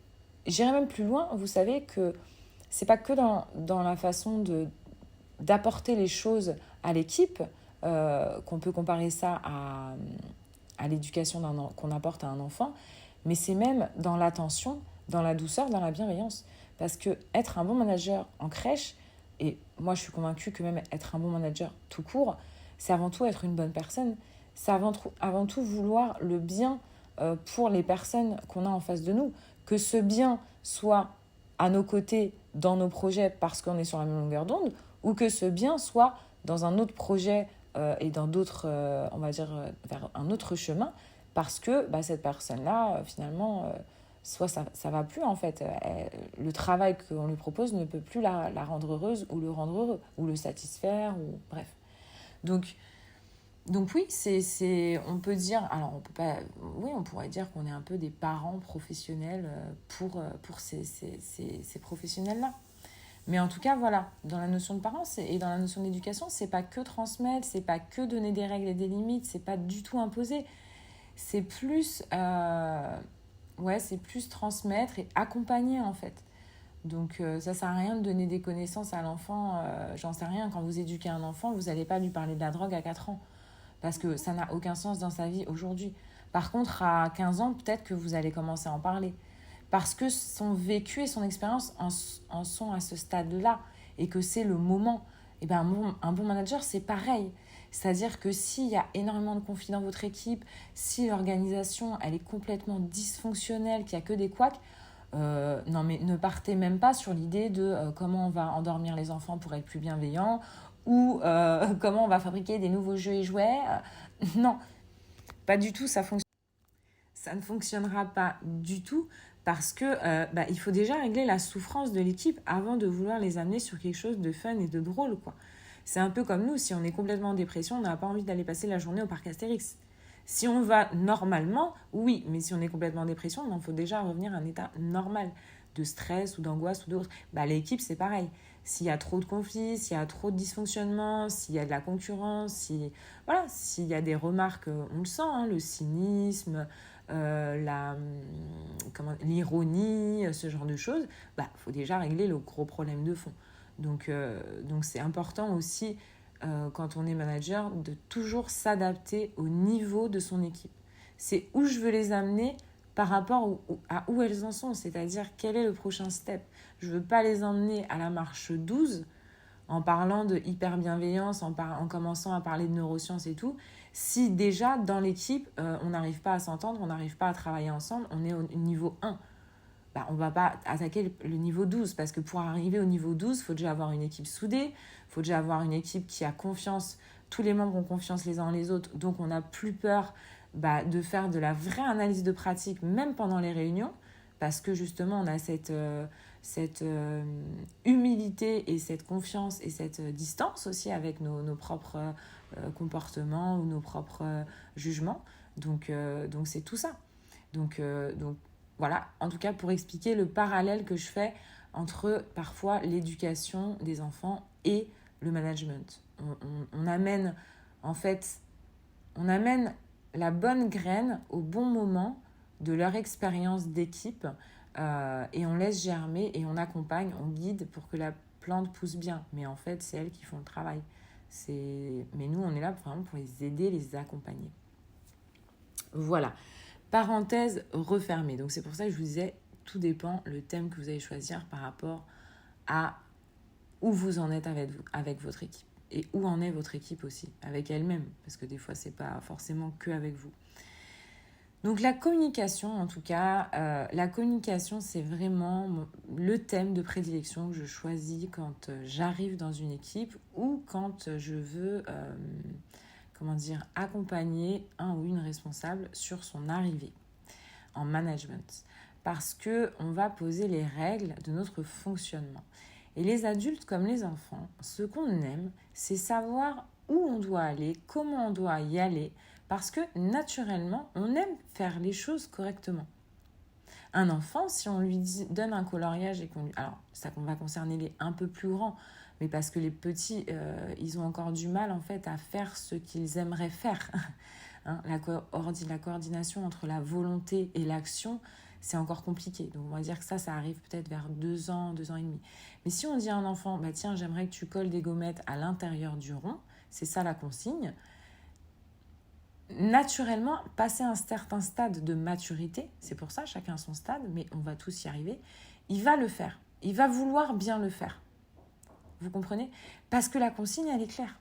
j'irai même plus loin, vous savez que c'est pas que dans la façon d'apporter les choses à l'équipe qu'on peut comparer ça à l'éducation qu'on apporte à un enfant, mais c'est même dans l'attention, dans la douceur, dans la bienveillance. Parce que être un bon manager en crèche, et moi je suis convaincue que même être un bon manager tout court, c'est avant tout être une bonne personne. C'est avant tout vouloir le bien pour les personnes qu'on a en face de nous. Que ce bien soit à nos côtés dans nos projets parce qu'on est sur la même longueur d'onde, ou que ce bien soit dans un autre projet et dans d'autres, on va dire, vers un autre chemin, parce que cette personne-là, finalement, soit ça va plus, en fait. Le travail qu'on lui propose ne peut plus la rendre heureuse ou le rendre heureux, ou le satisfaire, ou bref. Donc, Donc oui, on peut dire, alors on peut pas, oui, on pourrait dire qu'on est un peu des parents professionnels pour ces professionnels-là. Mais en tout cas, voilà, dans la notion de parents et dans la notion d'éducation, c'est pas que transmettre, c'est pas que donner des règles et des limites, c'est pas du tout imposer. C'est plus, c'est plus transmettre et accompagner en fait. Donc ça sert à rien de donner des connaissances à l'enfant. J'en sais rien, quand vous éduquez un enfant, vous n'allez pas lui parler de la drogue à 4 ans. Parce que ça n'a aucun sens dans sa vie aujourd'hui. Par contre, à 15 ans, peut-être que vous allez commencer à en parler. Parce que son vécu et son expérience en sont à ce stade-là. Et que c'est le moment. Et ben, un bon manager, c'est pareil. C'est-à-dire que s'il y a énormément de conflits dans votre équipe, si l'organisation elle est complètement dysfonctionnelle, qu'il n'y a que des couacs, non mais ne partez même pas sur l'idée de comment on va endormir les enfants pour être plus bienveillant ou comment on va fabriquer des nouveaux jeux et jouets. Non, pas du tout, ça ne fonctionnera pas du tout parce que il faut déjà régler la souffrance de l'équipe avant de vouloir les amener sur quelque chose de fun et de drôle, quoi. C'est un peu comme nous, si on est complètement en dépression, on n'a pas envie d'aller passer la journée au parc Astérix. Si on va normalement, oui, mais si on est complètement en dépression, il faut déjà revenir à un état normal de stress ou d'angoisse ou d'autres. L'équipe, c'est pareil. S'il y a trop de conflits, s'il y a trop de dysfonctionnements, s'il y a de la concurrence, s'il y a des remarques, on le sent, hein, le cynisme, l'ironie, ce genre de choses, faut déjà régler le gros problème de fond. Donc c'est important aussi quand on est manager, de toujours s'adapter au niveau de son équipe. C'est où je veux les amener par rapport à où elles en sont, c'est-à-dire quel est le prochain step. Je ne veux pas les emmener à la marche 12 en parlant de hyper-bienveillance, en commençant à parler de neurosciences et tout, si déjà dans l'équipe, on n'arrive pas à s'entendre, on n'arrive pas à travailler ensemble, on est au niveau 1. On ne va pas attaquer le niveau 12 parce que pour arriver au niveau 12, il faut déjà avoir une équipe soudée, il faut déjà avoir une équipe qui a confiance, tous les membres ont confiance les uns en les autres, donc on n'a plus peur de faire de la vraie analyse de pratique même pendant les réunions parce que justement on a cette humilité et cette confiance et cette distance aussi avec nos propres comportements ou nos propres jugements, donc c'est tout ça. Donc voilà, en tout cas pour expliquer le parallèle que je fais entre parfois l'éducation des enfants et le management. On amène la bonne graine au bon moment de leur expérience d'équipe et on laisse germer et on accompagne, on guide pour que la plante pousse bien. Mais en fait, c'est elles qui font le travail. Mais nous, on est là vraiment pour les aider, les accompagner. Voilà. Parenthèse refermée. Donc c'est pour ça que je vous disais, tout dépend le thème que vous allez choisir par rapport à où vous en êtes avec votre équipe. Et où en est votre équipe aussi, avec elle-même. Parce que des fois, c'est pas forcément que avec vous. Donc la communication, en tout cas, la communication, c'est vraiment le thème de prédilection que je choisis quand j'arrive dans une équipe ou quand je veux accompagner un ou une responsable sur son arrivée en management. Parce qu'on va poser les règles de notre fonctionnement. Et les adultes comme les enfants, ce qu'on aime, c'est savoir où on doit aller, comment on doit y aller, parce que naturellement, on aime faire les choses correctement. Un enfant, si on lui donne un coloriage alors ça va concerner les un peu plus grands, mais parce que les petits, ils ont encore du mal en fait à faire ce qu'ils aimeraient faire. La coordination entre la volonté et l'action, c'est encore compliqué. Donc on va dire que ça arrive peut-être vers 2 ans, 2 ans et demi. Mais si on dit à un enfant, tiens, j'aimerais que tu colles des gommettes à l'intérieur du rond, c'est ça la consigne. Naturellement, passer un certain stade de maturité, c'est pour ça, chacun son stade, mais on va tous y arriver, il va le faire. Il va vouloir bien le faire. Vous comprenez ? Parce que la consigne, elle est claire.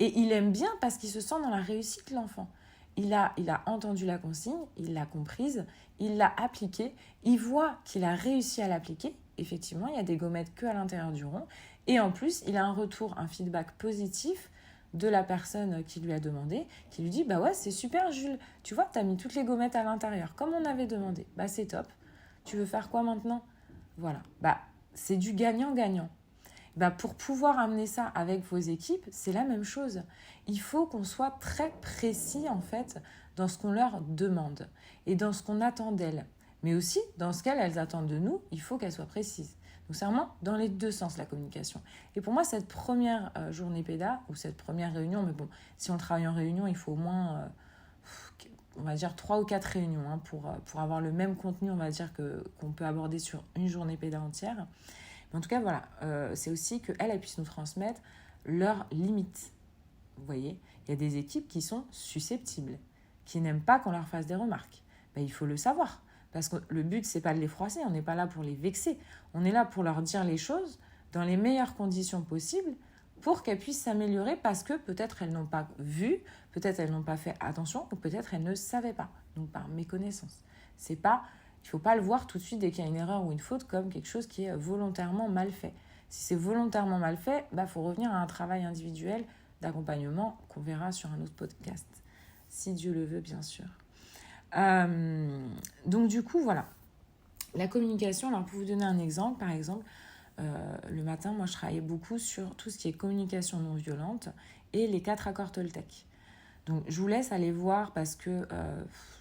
Et il aime bien parce qu'il se sent dans la réussite, l'enfant. Il a entendu la consigne, il l'a comprise, il l'a appliquée, il voit qu'il a réussi à l'appliquer. Effectivement, il y a des gommettes que à l'intérieur du rond. Et en plus, il a un retour, un feedback positif de la personne qui lui a demandé, qui lui dit « ouais, c'est super Jules, tu vois, t'as mis toutes les gommettes à l'intérieur, comme on avait demandé. C'est top. Tu veux faire quoi maintenant ?» Voilà. C'est du gagnant-gagnant. pour pouvoir amener ça avec vos équipes, c'est la même chose. Il faut qu'on soit très précis en fait dans ce qu'on leur demande et dans ce qu'on attend d'elles. Mais aussi dans ce qu'elles attendent de nous, il faut qu'elles soient précises. Donc c'est vraiment dans les deux sens la communication. Et pour moi, cette première journée péda ou cette première réunion, mais bon, si on travaille en réunion, il faut au moins, on va dire 3 ou 4 réunions pour avoir le même contenu, on va dire, qu'on peut aborder sur une journée péda entière. Mais en tout cas, voilà, c'est aussi qu'elles puissent nous transmettre leurs limites. Vous voyez, il y a des équipes qui sont susceptibles, qui n'aiment pas qu'on leur fasse des remarques. Il faut le savoir. Parce que le but, c'est pas de les froisser, on n'est pas là pour les vexer. On est là pour leur dire les choses dans les meilleures conditions possibles pour qu'elles puissent s'améliorer parce que peut-être elles n'ont pas vu, peut-être elles n'ont pas fait attention ou peut-être elles ne savaient pas, donc par méconnaissance. Il ne faut pas le voir tout de suite dès qu'il y a une erreur ou une faute comme quelque chose qui est volontairement mal fait. Si c'est volontairement mal fait, faut revenir à un travail individuel d'accompagnement qu'on verra sur un autre podcast, si Dieu le veut bien sûr. Donc du coup voilà, la communication, alors pour vous donner un exemple, par exemple le matin moi je travaillais beaucoup sur tout ce qui est communication non violente et les 4 accords Toltec. Donc je vous laisse aller voir parce que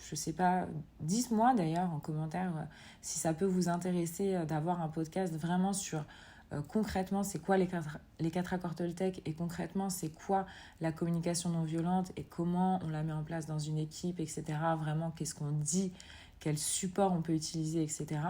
je sais pas, dites-moi d'ailleurs en commentaire si ça peut vous intéresser d'avoir un podcast vraiment sur concrètement c'est quoi les 4 accords Toltec et concrètement c'est quoi la communication non violente et comment on la met en place dans une équipe, etc. Vraiment qu'est-ce qu'on dit, quel support on peut utiliser, etc.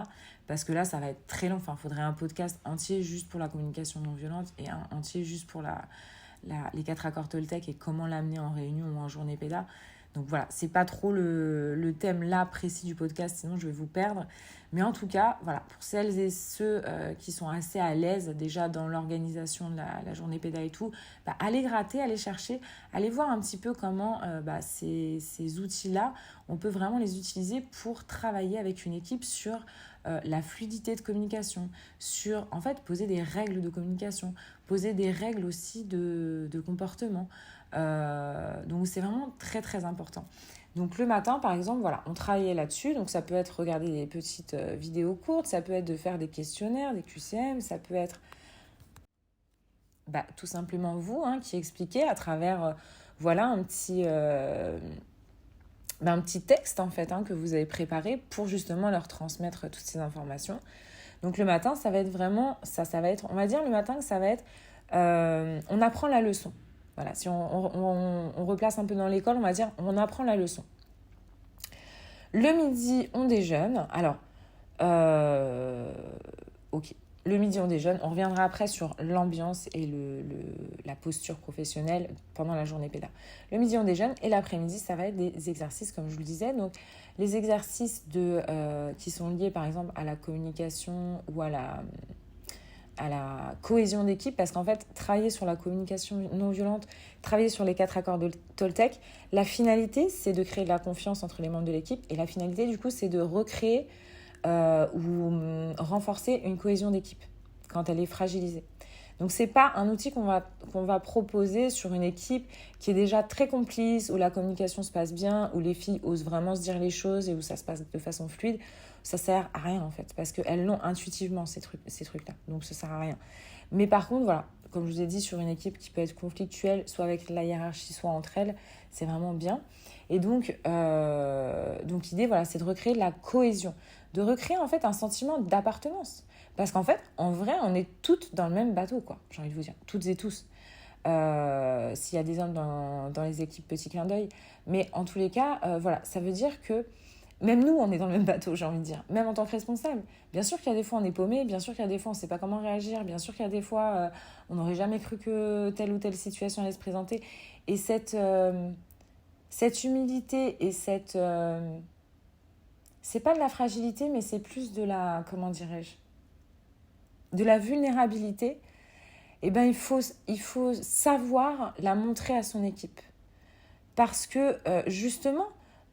Parce que là ça va être très long, il faudrait un podcast entier juste pour la communication non violente et un entier juste pour les 4 accords Toltec et comment l'amener en réunion ou en journée péda. Donc voilà, c'est pas trop le thème là précis du podcast, sinon je vais vous perdre. Mais en tout cas, voilà, pour celles et ceux qui sont assez à l'aise déjà dans l'organisation de la journée péda et tout, allez gratter, allez chercher, allez voir un petit peu comment ces outils-là, on peut vraiment les utiliser pour travailler avec une équipe sur la fluidité de communication, sur en fait poser des règles de communication, poser des règles aussi de comportement. Donc c'est vraiment très très important. Donc le matin par exemple, voilà, on travaillait là-dessus, donc ça peut être regarder des petites vidéos courtes, ça peut être de faire des questionnaires, des QCM, ça peut être tout simplement vous qui expliquez à travers voilà un petit texte en fait que vous avez préparé pour justement leur transmettre toutes ces informations. Donc le matin ça va être vraiment, ça va être, on va dire le matin que ça va être, on apprend la leçon. Voilà, si on replace un peu dans l'école, on va dire on apprend la leçon. Le midi, on déjeune. Alors, ok. Le midi, on déjeune. On reviendra après sur l'ambiance et la posture professionnelle pendant la journée péda. Le midi, on déjeune. Et l'après-midi, ça va être des exercices, comme je vous le disais. Donc, les exercices qui sont liés, par exemple, à la communication ou à la cohésion d'équipe, parce qu'en fait, travailler sur la communication non violente, travailler sur les 4 accords de Toltec, la finalité, c'est de créer de la confiance entre les membres de l'équipe, et la finalité, du coup, c'est de recréer ou renforcer une cohésion d'équipe quand elle est fragilisée. Donc, c'est pas un outil qu'on va proposer sur une équipe qui est déjà très complice, où la communication se passe bien, où les filles osent vraiment se dire les choses et où ça se passe de façon fluide. Ça sert à rien en fait, parce qu'elles l'ont intuitivement ces trucs-là, donc ça sert à rien. Mais par contre, voilà, comme je vous ai dit, sur une équipe qui peut être conflictuelle, soit avec la hiérarchie, soit entre elles, c'est vraiment bien. Et donc l'idée, voilà, c'est de recréer de la cohésion, de recréer en fait un sentiment d'appartenance. Parce qu'en fait, en vrai, on est toutes dans le même bateau, quoi, j'ai envie de vous dire, toutes et tous. S'il y a des hommes dans les équipes, petit clin d'œil. Mais en tous les cas, voilà, ça veut dire que même nous, on est dans le même bateau, j'ai envie de dire. Même en tant que responsable. Bien sûr qu'il y a des fois, on est paumé. Bien sûr qu'il y a des fois, on ne sait pas comment réagir. Bien sûr qu'il y a des fois, on n'aurait jamais cru que telle ou telle situation allait se présenter. Et cette humilité et cette... c'est pas de la fragilité, mais c'est plus de la... Comment dirais-je ? De la vulnérabilité. Eh bien, il faut savoir la montrer à son équipe. Parce que, justement...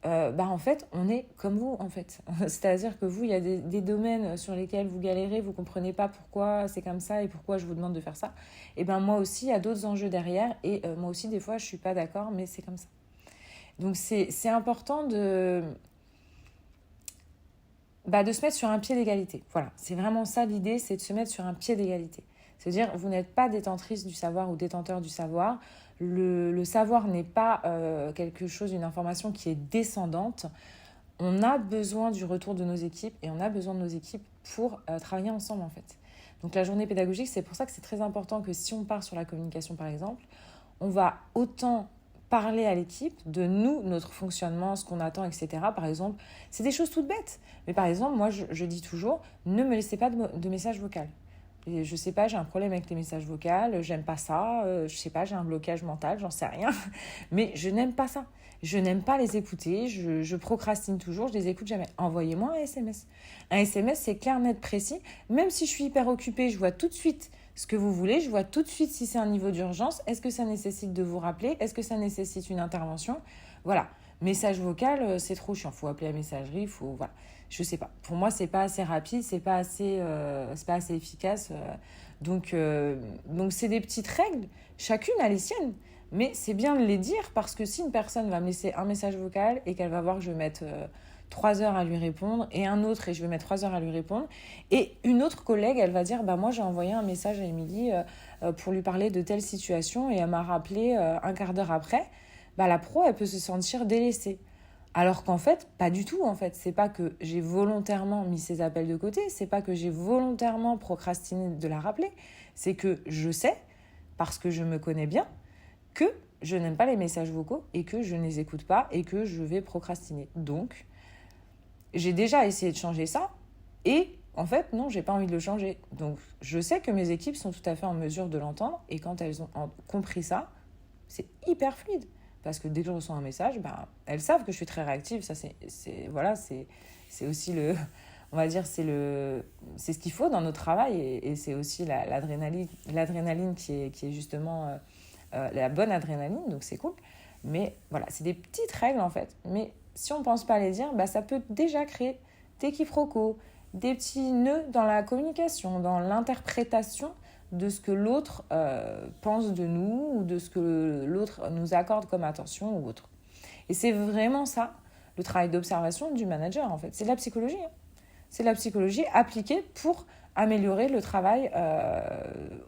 en fait, on est comme vous, en fait. C'est-à-dire que vous, il y a des domaines sur lesquels vous galérez, vous ne comprenez pas pourquoi c'est comme ça et pourquoi je vous demande de faire ça. Et moi aussi, il y a d'autres enjeux derrière. Et moi aussi, des fois, je ne suis pas d'accord, mais c'est comme ça. Donc, c'est important de se mettre sur un pied d'égalité. Voilà, c'est vraiment ça l'idée, c'est de se mettre sur un pied d'égalité. C'est-à-dire, vous n'êtes pas détentrice du savoir ou détenteur du savoir. Le savoir n'est pas quelque chose, une information qui est descendante. On a besoin du retour de nos équipes et on a besoin de nos équipes pour travailler ensemble en fait. Donc la journée pédagogique, c'est pour ça que c'est très important que si on part sur la communication par exemple, on va autant parler à l'équipe de nous, notre fonctionnement, ce qu'on attend, etc. Par exemple, c'est des choses toutes bêtes. Mais par exemple, moi, je dis toujours, ne me laissez pas de messages vocaux. Et je sais pas, j'ai un problème avec les messages vocaux, j'aime pas ça, je sais pas, j'ai un blocage mental, j'en sais rien. Mais je n'aime pas ça. Je n'aime pas les écouter, je procrastine toujours, je les écoute jamais. Envoyez-moi un SMS. Un SMS, c'est clair, net, précis. Même si je suis hyper occupée, je vois tout de suite ce que vous voulez, je vois tout de suite si c'est un niveau d'urgence. Est-ce que ça nécessite de vous rappeler? Est-ce que ça nécessite une intervention? Voilà. Message vocal, c'est trop chiant. Il faut appeler la messagerie, il faut... Voilà. Je sais pas. Pour moi, c'est pas assez rapide, c'est pas assez efficace. Donc, c'est des petites règles. Chacune a les siennes. Mais c'est bien de les dire parce que si une personne va me laisser un message vocal et qu'elle va voir que je vais mettre 3 heures à lui répondre et un autre et je vais mettre 3 heures à lui répondre et une autre collègue, elle va dire bah moi j'ai envoyé un message à Émilie pour lui parler de telle situation et elle m'a rappelé un quart d'heure après, bah la pro elle peut se sentir délaissée. Alors qu'en fait, pas du tout en fait. C'est pas que j'ai volontairement mis ces appels de côté, c'est pas que j'ai volontairement procrastiné de la rappeler, c'est que je sais, parce que je me connais bien, que je n'aime pas les messages vocaux et que je ne les écoute pas et que je vais procrastiner. Donc, j'ai déjà essayé de changer ça et en fait, non, j'ai pas envie de le changer. Donc, je sais que mes équipes sont tout à fait en mesure de l'entendre et quand elles ont compris ça, c'est hyper fluide. Parce que dès que je reçois un message, bah, elles savent que je suis très réactive. Ça, c'est aussi le... On va dire, c'est ce qu'il faut dans notre travail et c'est aussi l'adrénaline qui est justement... la bonne adrénaline, donc c'est cool. Mais voilà, c'est des petites règles en fait. Mais si on ne pense pas à les dire, bah, ça peut déjà créer des quiproquos, des petits nœuds dans la communication, dans l'interprétation de ce que l'autre pense de nous ou de ce que l'autre nous accorde comme attention ou autre. Et c'est vraiment ça, le travail d'observation du manager en fait. C'est de la psychologie. Hein. C'est de la psychologie appliquée pour améliorer le travail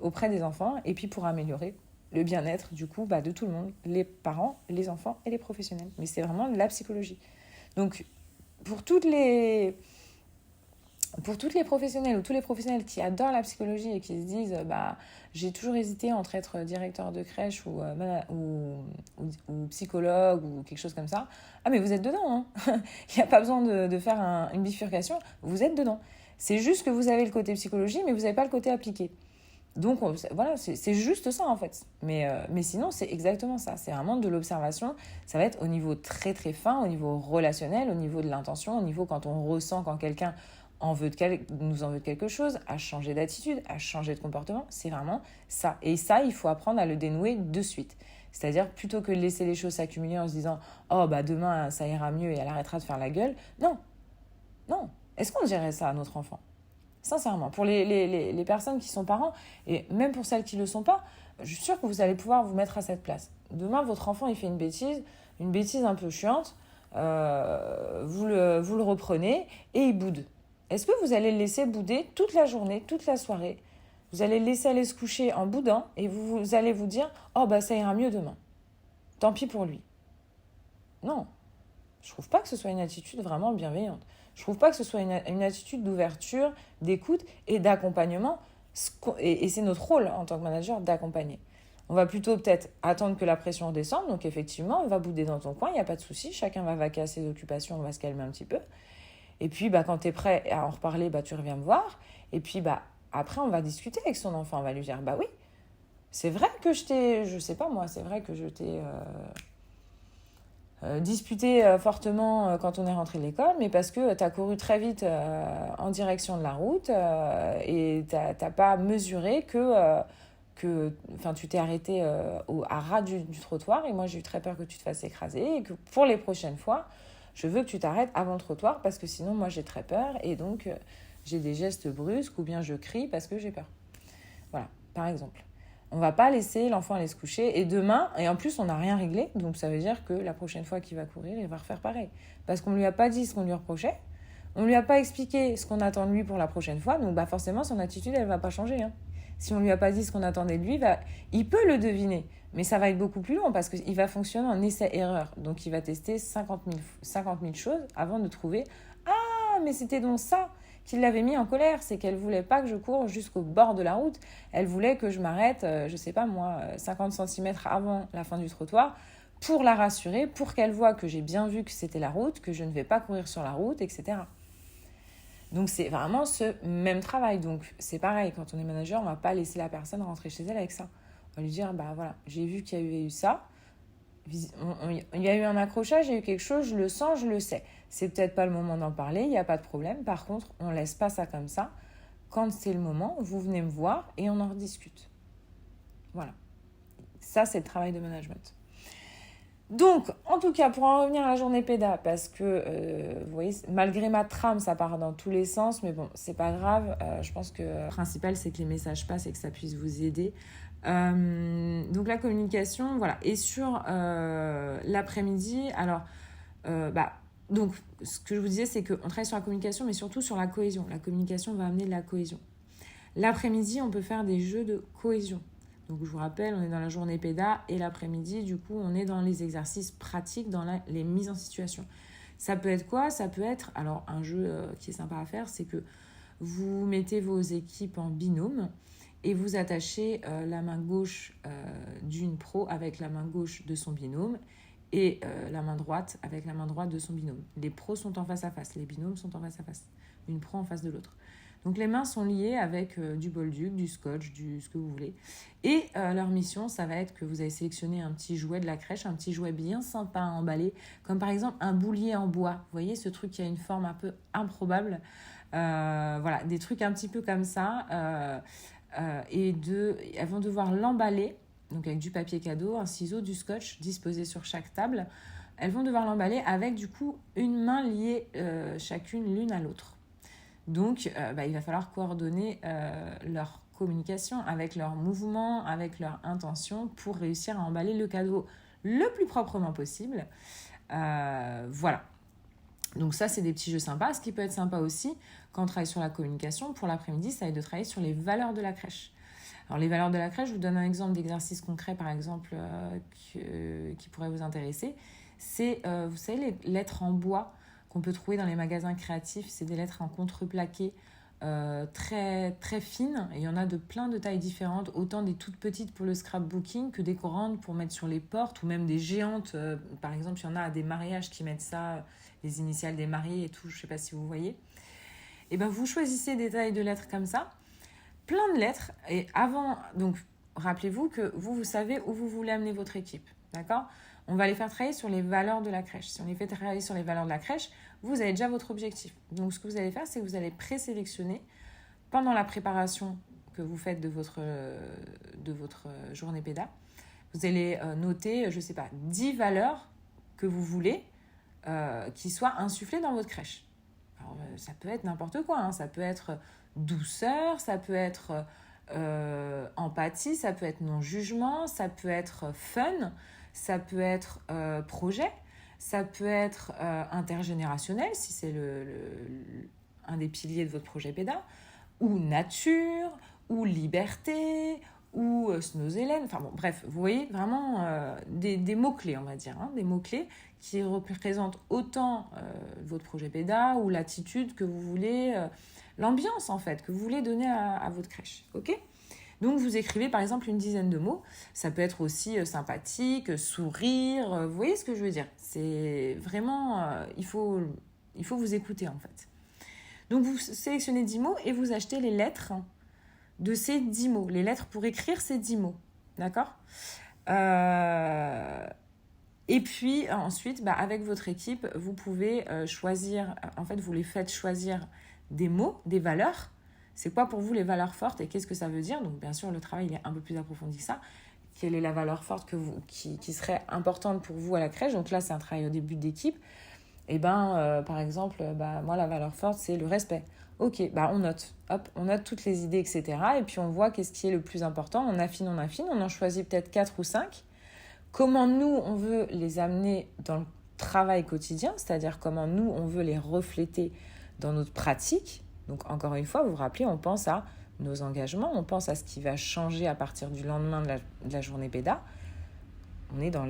auprès des enfants et puis pour améliorer le bien-être du coup de tout le monde, les parents, les enfants et les professionnels. Mais c'est vraiment de la psychologie. Donc pour toutes les professionnels ou tous les professionnels qui adorent la psychologie et qui se disent j'ai toujours hésité entre être directeur de crèche ou psychologue ou quelque chose comme ça. Ah mais vous êtes dedans, hein. Il n'y a pas besoin de faire une bifurcation, vous êtes dedans. C'est juste que vous avez le côté psychologie mais vous n'avez pas le côté appliqué. Donc voilà, c'est juste ça en fait. Mais sinon, c'est exactement ça. C'est vraiment de l'observation. Ça va être au niveau très très fin, au niveau relationnel, au niveau de l'intention, au niveau quand on ressent quand quelqu'un nous en veut de quelque chose, à changer d'attitude, à changer de comportement. C'est vraiment ça. Et ça, il faut apprendre à le dénouer de suite. C'est-à-dire, plutôt que de laisser les choses s'accumuler en se disant « Oh, demain, ça ira mieux et elle arrêtera de faire la gueule. » Non. Est-ce qu'on dirait ça à notre enfant ? Sincèrement, pour les personnes qui sont parents, et même pour celles qui ne le sont pas, je suis sûre que vous allez pouvoir vous mettre à cette place. Demain, votre enfant, il fait une bêtise un peu chiante, vous le reprenez et il boude. Est-ce que vous allez le laisser bouder toute la journée, toute la soirée ? Vous allez le laisser aller se coucher en boudant et vous allez vous dire « Oh, ça ira mieux demain. Tant pis pour lui. » Non, je ne trouve pas que ce soit une attitude vraiment bienveillante. Je ne trouve pas que ce soit une attitude d'ouverture, d'écoute et d'accompagnement. Et c'est notre rôle en tant que manager d'accompagner. On va plutôt peut-être attendre que la pression descende. Donc effectivement, on va bouder dans ton coin, il n'y a pas de souci. Chacun va vaquer à ses occupations, on va se calmer un petit peu. Et puis quand tu es prêt à en reparler, tu reviens me voir. Et puis après, on va discuter avec son enfant. On va lui dire, oui, c'est vrai que je t'ai disputé fortement quand on est rentré de l'école, mais parce que tu as couru très vite en direction de la route et tu n'as pas mesuré que tu t'es arrêté à ras du trottoir et moi j'ai eu très peur que tu te fasses écraser et que pour les prochaines fois, je veux que tu t'arrêtes avant le trottoir parce que sinon moi j'ai très peur et donc j'ai des gestes brusques ou bien je crie parce que j'ai peur. Voilà, par exemple. On ne va pas laisser l'enfant aller se coucher. Et demain, et en plus, on n'a rien réglé. Donc, ça veut dire que la prochaine fois qu'il va courir, il va refaire pareil. Parce qu'on ne lui a pas dit ce qu'on lui reprochait. On ne lui a pas expliqué ce qu'on attend de lui pour la prochaine fois. Donc, forcément, son attitude, elle ne va pas changer. Hein. Si on ne lui a pas dit ce qu'on attendait de lui, il peut le deviner. Mais ça va être beaucoup plus long parce qu'il va fonctionner en essai-erreur. Donc, il va tester 50 000 choses avant de trouver « Ah, mais c'était donc ça qui l'avait mis en colère. C'est qu'elle ne voulait pas que je cours jusqu'au bord de la route. Elle voulait que je m'arrête, 50 centimètres avant la fin du trottoir pour la rassurer, pour qu'elle voie que j'ai bien vu que c'était la route, que je ne vais pas courir sur la route, etc. » Donc, c'est vraiment ce même travail. Donc, c'est pareil, quand on est manager, on ne va pas laisser la personne rentrer chez elle avec ça. On va lui dire, voilà, j'ai vu qu'il y a eu ça. Il y a eu un accrochage, il y a eu quelque chose, je le sens, je le sais. C'est peut-être pas le moment d'en parler, il n'y a pas de problème. Par contre, on ne laisse pas ça comme ça. Quand c'est le moment, vous venez me voir et on en rediscute. Voilà. Ça, c'est le travail de management. Donc, en tout cas, pour en revenir à la journée péda, parce que, vous voyez, malgré ma trame, ça part dans tous les sens, mais bon, c'est pas grave. Je pense que le principal, c'est que les messages passent et que ça puisse vous aider. Donc, la communication, voilà. Et sur l'après-midi, alors, donc, ce que je vous disais, c'est qu'on travaille sur la communication, mais surtout sur la cohésion. La communication va amener de la cohésion. L'après-midi, on peut faire des jeux de cohésion. Donc, je vous rappelle, on est dans la journée péda et l'après-midi, du coup, on est dans les exercices pratiques, dans les mises en situation. Ça peut être quoi ? Ça peut être, alors, un jeu qui est sympa à faire, c'est que vous mettez vos équipes en binôme et vous attachez la main gauche d'une pro avec la main gauche de son binôme et la main droite avec la main droite de son binôme. Les pros sont en face à face, les binômes sont en face à face, une pro en face de l'autre. Donc, les mains sont liées avec du bolduc, du scotch, ce que vous voulez. Et leur mission, ça va être que vous allez sélectionner un petit jouet de la crèche, un petit jouet bien sympa à emballer, comme par exemple un boulier en bois. Vous voyez, ce truc qui a une forme un peu improbable. Voilà, des trucs un petit peu comme ça. Elles vont devoir l'emballer, donc avec du papier cadeau, un ciseau, du scotch disposé sur chaque table. Elles vont devoir l'emballer avec, du coup, une main liée chacune l'une à l'autre. Donc, il va falloir coordonner leur communication avec leurs mouvements, avec leur intention pour réussir à emballer le cadeau le plus proprement possible. Voilà. Donc ça, c'est des petits jeux sympas. Ce qui peut être sympa aussi, quand on travaille sur la communication, pour l'après-midi, ça va être de travailler sur les valeurs de la crèche. Alors, les valeurs de la crèche, je vous donne un exemple d'exercice concret, par exemple, qui pourrait vous intéresser. C'est, vous savez, les lettres en bois qu'on peut trouver dans les magasins créatifs. C'est des lettres en contreplaqué très, très fines. Et il y en a de plein de tailles différentes, autant des toutes petites pour le scrapbooking que des grandes pour mettre sur les portes, ou même des géantes. Par exemple, il y en a à des mariages qui mettent ça, les initiales des mariés et tout, je ne sais pas si vous voyez. Et bien, vous choisissez des tailles de lettres comme ça, plein de lettres. Et avant, donc, rappelez-vous que vous savez où vous voulez amener votre équipe, d'accord ? On va les faire travailler sur les valeurs de la crèche. Si on les fait travailler sur les valeurs de la crèche, vous avez déjà votre objectif. Donc, ce que vous allez faire, c'est que vous allez présélectionner pendant la préparation que vous faites de votre journée péda. Vous allez noter, 10 valeurs que vous voulez qui soient insufflées dans votre crèche. Alors, ça peut être n'importe quoi, hein. Ça peut être douceur, ça peut être empathie, ça peut être non-jugement, ça peut être fun, ça peut être projet, ça peut être intergénérationnel, si c'est un des piliers de votre projet péda, ou nature, ou liberté, ou Snozelen. Enfin bon, bref, vous voyez vraiment des mots-clés, on va dire, hein, des mots-clés qui représentent autant votre projet péda ou l'attitude que vous voulez, l'ambiance en fait, que vous voulez donner à votre crèche, ok ? Donc, vous écrivez par exemple une dizaine de mots. Ça peut être aussi sympathique, sourire. Vous voyez ce que je veux dire ? C'est vraiment... il faut vous écouter en fait. Donc, vous sélectionnez 10 mots et vous achetez les lettres de ces 10 mots. Les lettres pour écrire ces 10 mots. D'accord ? Et puis, ensuite, avec votre équipe, vous pouvez choisir... En fait, vous les faites choisir des mots, des valeurs. C'est quoi pour vous les valeurs fortes et qu'est-ce que ça veut dire ? Donc, bien sûr, le travail il est un peu plus approfondi que ça. Quelle est la valeur forte qui serait importante pour vous à la crèche ? Donc là, c'est un travail au début d'équipe. Et par exemple, moi, la valeur forte, c'est le respect. Ok, on note. Hop, on note toutes les idées, etc. Et puis, on voit qu'est-ce qui est le plus important. On affine. On en choisit peut-être 4 ou 5. Comment nous, on veut les amener dans le travail quotidien, c'est-à-dire comment nous, on veut les refléter dans notre pratique. Donc, encore une fois, vous vous rappelez, on pense à nos engagements, on pense à ce qui va changer à partir du lendemain de la journée PEDA. On est dans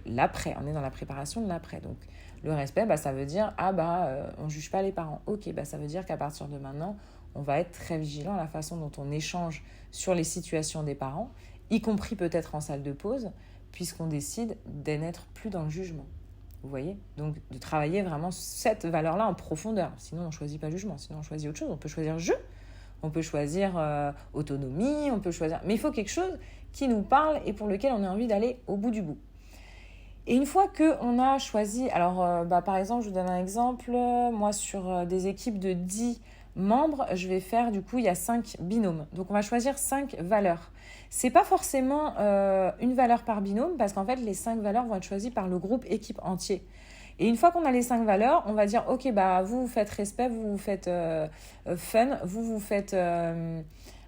l'après, on est dans la préparation de l'après. Donc, le respect, ça veut dire, on ne juge pas les parents. Ok, ça veut dire qu'à partir de maintenant, on va être très vigilant à la façon dont on échange sur les situations des parents, y compris peut-être en salle de pause, puisqu'on décide de n'être plus dans le jugement. Vous voyez ? Donc, de travailler vraiment cette valeur-là en profondeur. Sinon, on ne choisit pas jugement, sinon on choisit autre chose. On peut choisir jeu, on peut choisir autonomie, on peut choisir... Mais il faut quelque chose qui nous parle et pour lequel on a envie d'aller au bout du bout. Et une fois qu'on a choisi... Alors, par exemple, je vous donne un exemple. Moi, sur des équipes de 10 membres, je vais faire, du coup, il y a 5 binômes. Donc, on va choisir 5 valeurs. C'est pas forcément une valeur par binôme parce qu'en fait, les 5 valeurs vont être choisies par le groupe équipe entier. Et une fois qu'on a les 5 valeurs, on va dire, ok, vous faites respect, vous faites fun, vous faites,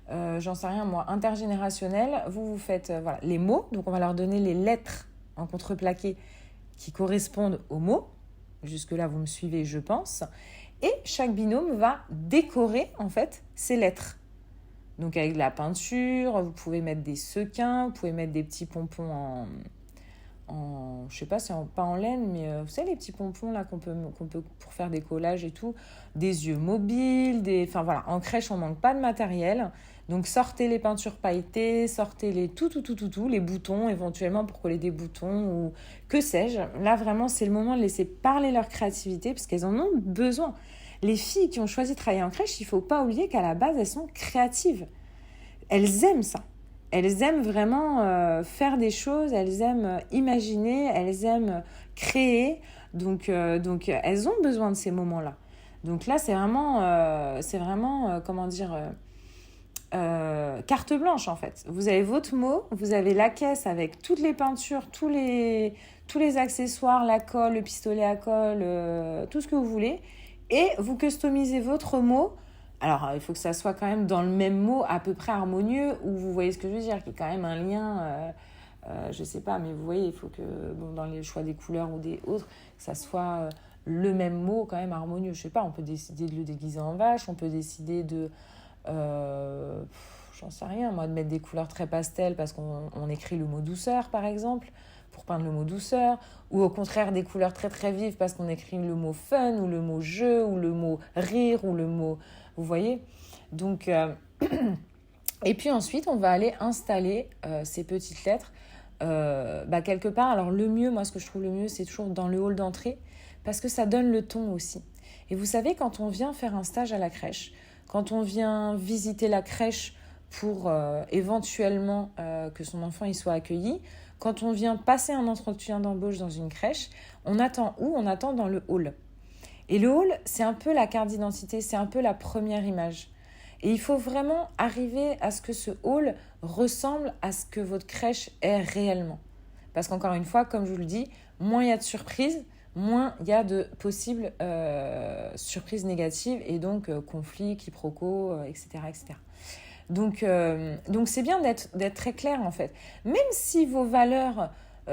j'en sais rien moi, intergénérationnel, vous faites les mots. Donc, on va leur donner les lettres en contreplaqué qui correspondent aux mots. Jusque-là, vous me suivez, je pense. Et chaque binôme va décorer, en fait, ces lettres. Donc, avec de la peinture, vous pouvez mettre des sequins, vous pouvez mettre des petits pompons je sais pas, pas en laine, mais vous savez, les petits pompons là qu'on peut pour faire des collages et tout, des yeux mobiles, en crèche, on manque pas de matériel. Donc, sortez les peintures pailletées, sortez les tout, les boutons, éventuellement pour coller des boutons ou que sais-je. Là, vraiment, c'est le moment de laisser parler leur créativité parce qu'elles en ont besoin. Les filles qui ont choisi de travailler en crèche, il ne faut pas oublier qu'à la base, elles sont créatives. Elles aiment ça. Elles aiment vraiment faire des choses, elles aiment imaginer, elles aiment créer. Donc elles ont besoin de ces moments-là. Donc là, c'est vraiment carte blanche en fait. Vous avez votre mot, vous avez la caisse avec toutes les peintures, tous les accessoires, la colle, le pistolet à colle, tout ce que vous voulez. Et vous customisez votre mot. Alors, il faut que ça soit quand même dans le même mot à peu près harmonieux, ou vous voyez ce que je veux dire, qu'il y ait quand même un lien, je sais pas, mais vous voyez, il faut que dans les choix des couleurs ou des autres, que ça soit le même mot quand même harmonieux. Je sais pas, on peut décider de le déguiser en vache, on peut décider de... j'en sais rien, moi, de mettre des couleurs très pastel parce qu'on écrit le mot douceur, par exemple, pour peindre le mot douceur, ou au contraire des couleurs très très vives parce qu'on écrit le mot fun, ou le mot jeu, ou le mot rire, ou le mot... Vous voyez ? Donc, et puis ensuite, on va aller installer ces petites lettres quelque part. Alors le mieux, moi ce que je trouve le mieux, c'est toujours dans le hall d'entrée, parce que ça donne le ton aussi. Et vous savez, quand on vient faire un stage à la crèche, quand on vient visiter la crèche pour éventuellement que son enfant y soit accueilli, quand on vient passer un entretien d'embauche dans une crèche, on attend où ? On attend dans le hall. Et le hall, c'est un peu la carte d'identité, c'est un peu la première image. Et il faut vraiment arriver à ce que ce hall ressemble à ce que votre crèche est réellement. Parce qu'encore une fois, comme je vous le dis, moins il y a de surprises, moins il y a de possibles surprises négatives et donc conflits, quiproquos, etc., etc. Donc c'est bien d'être très clair en fait. Même si vos valeurs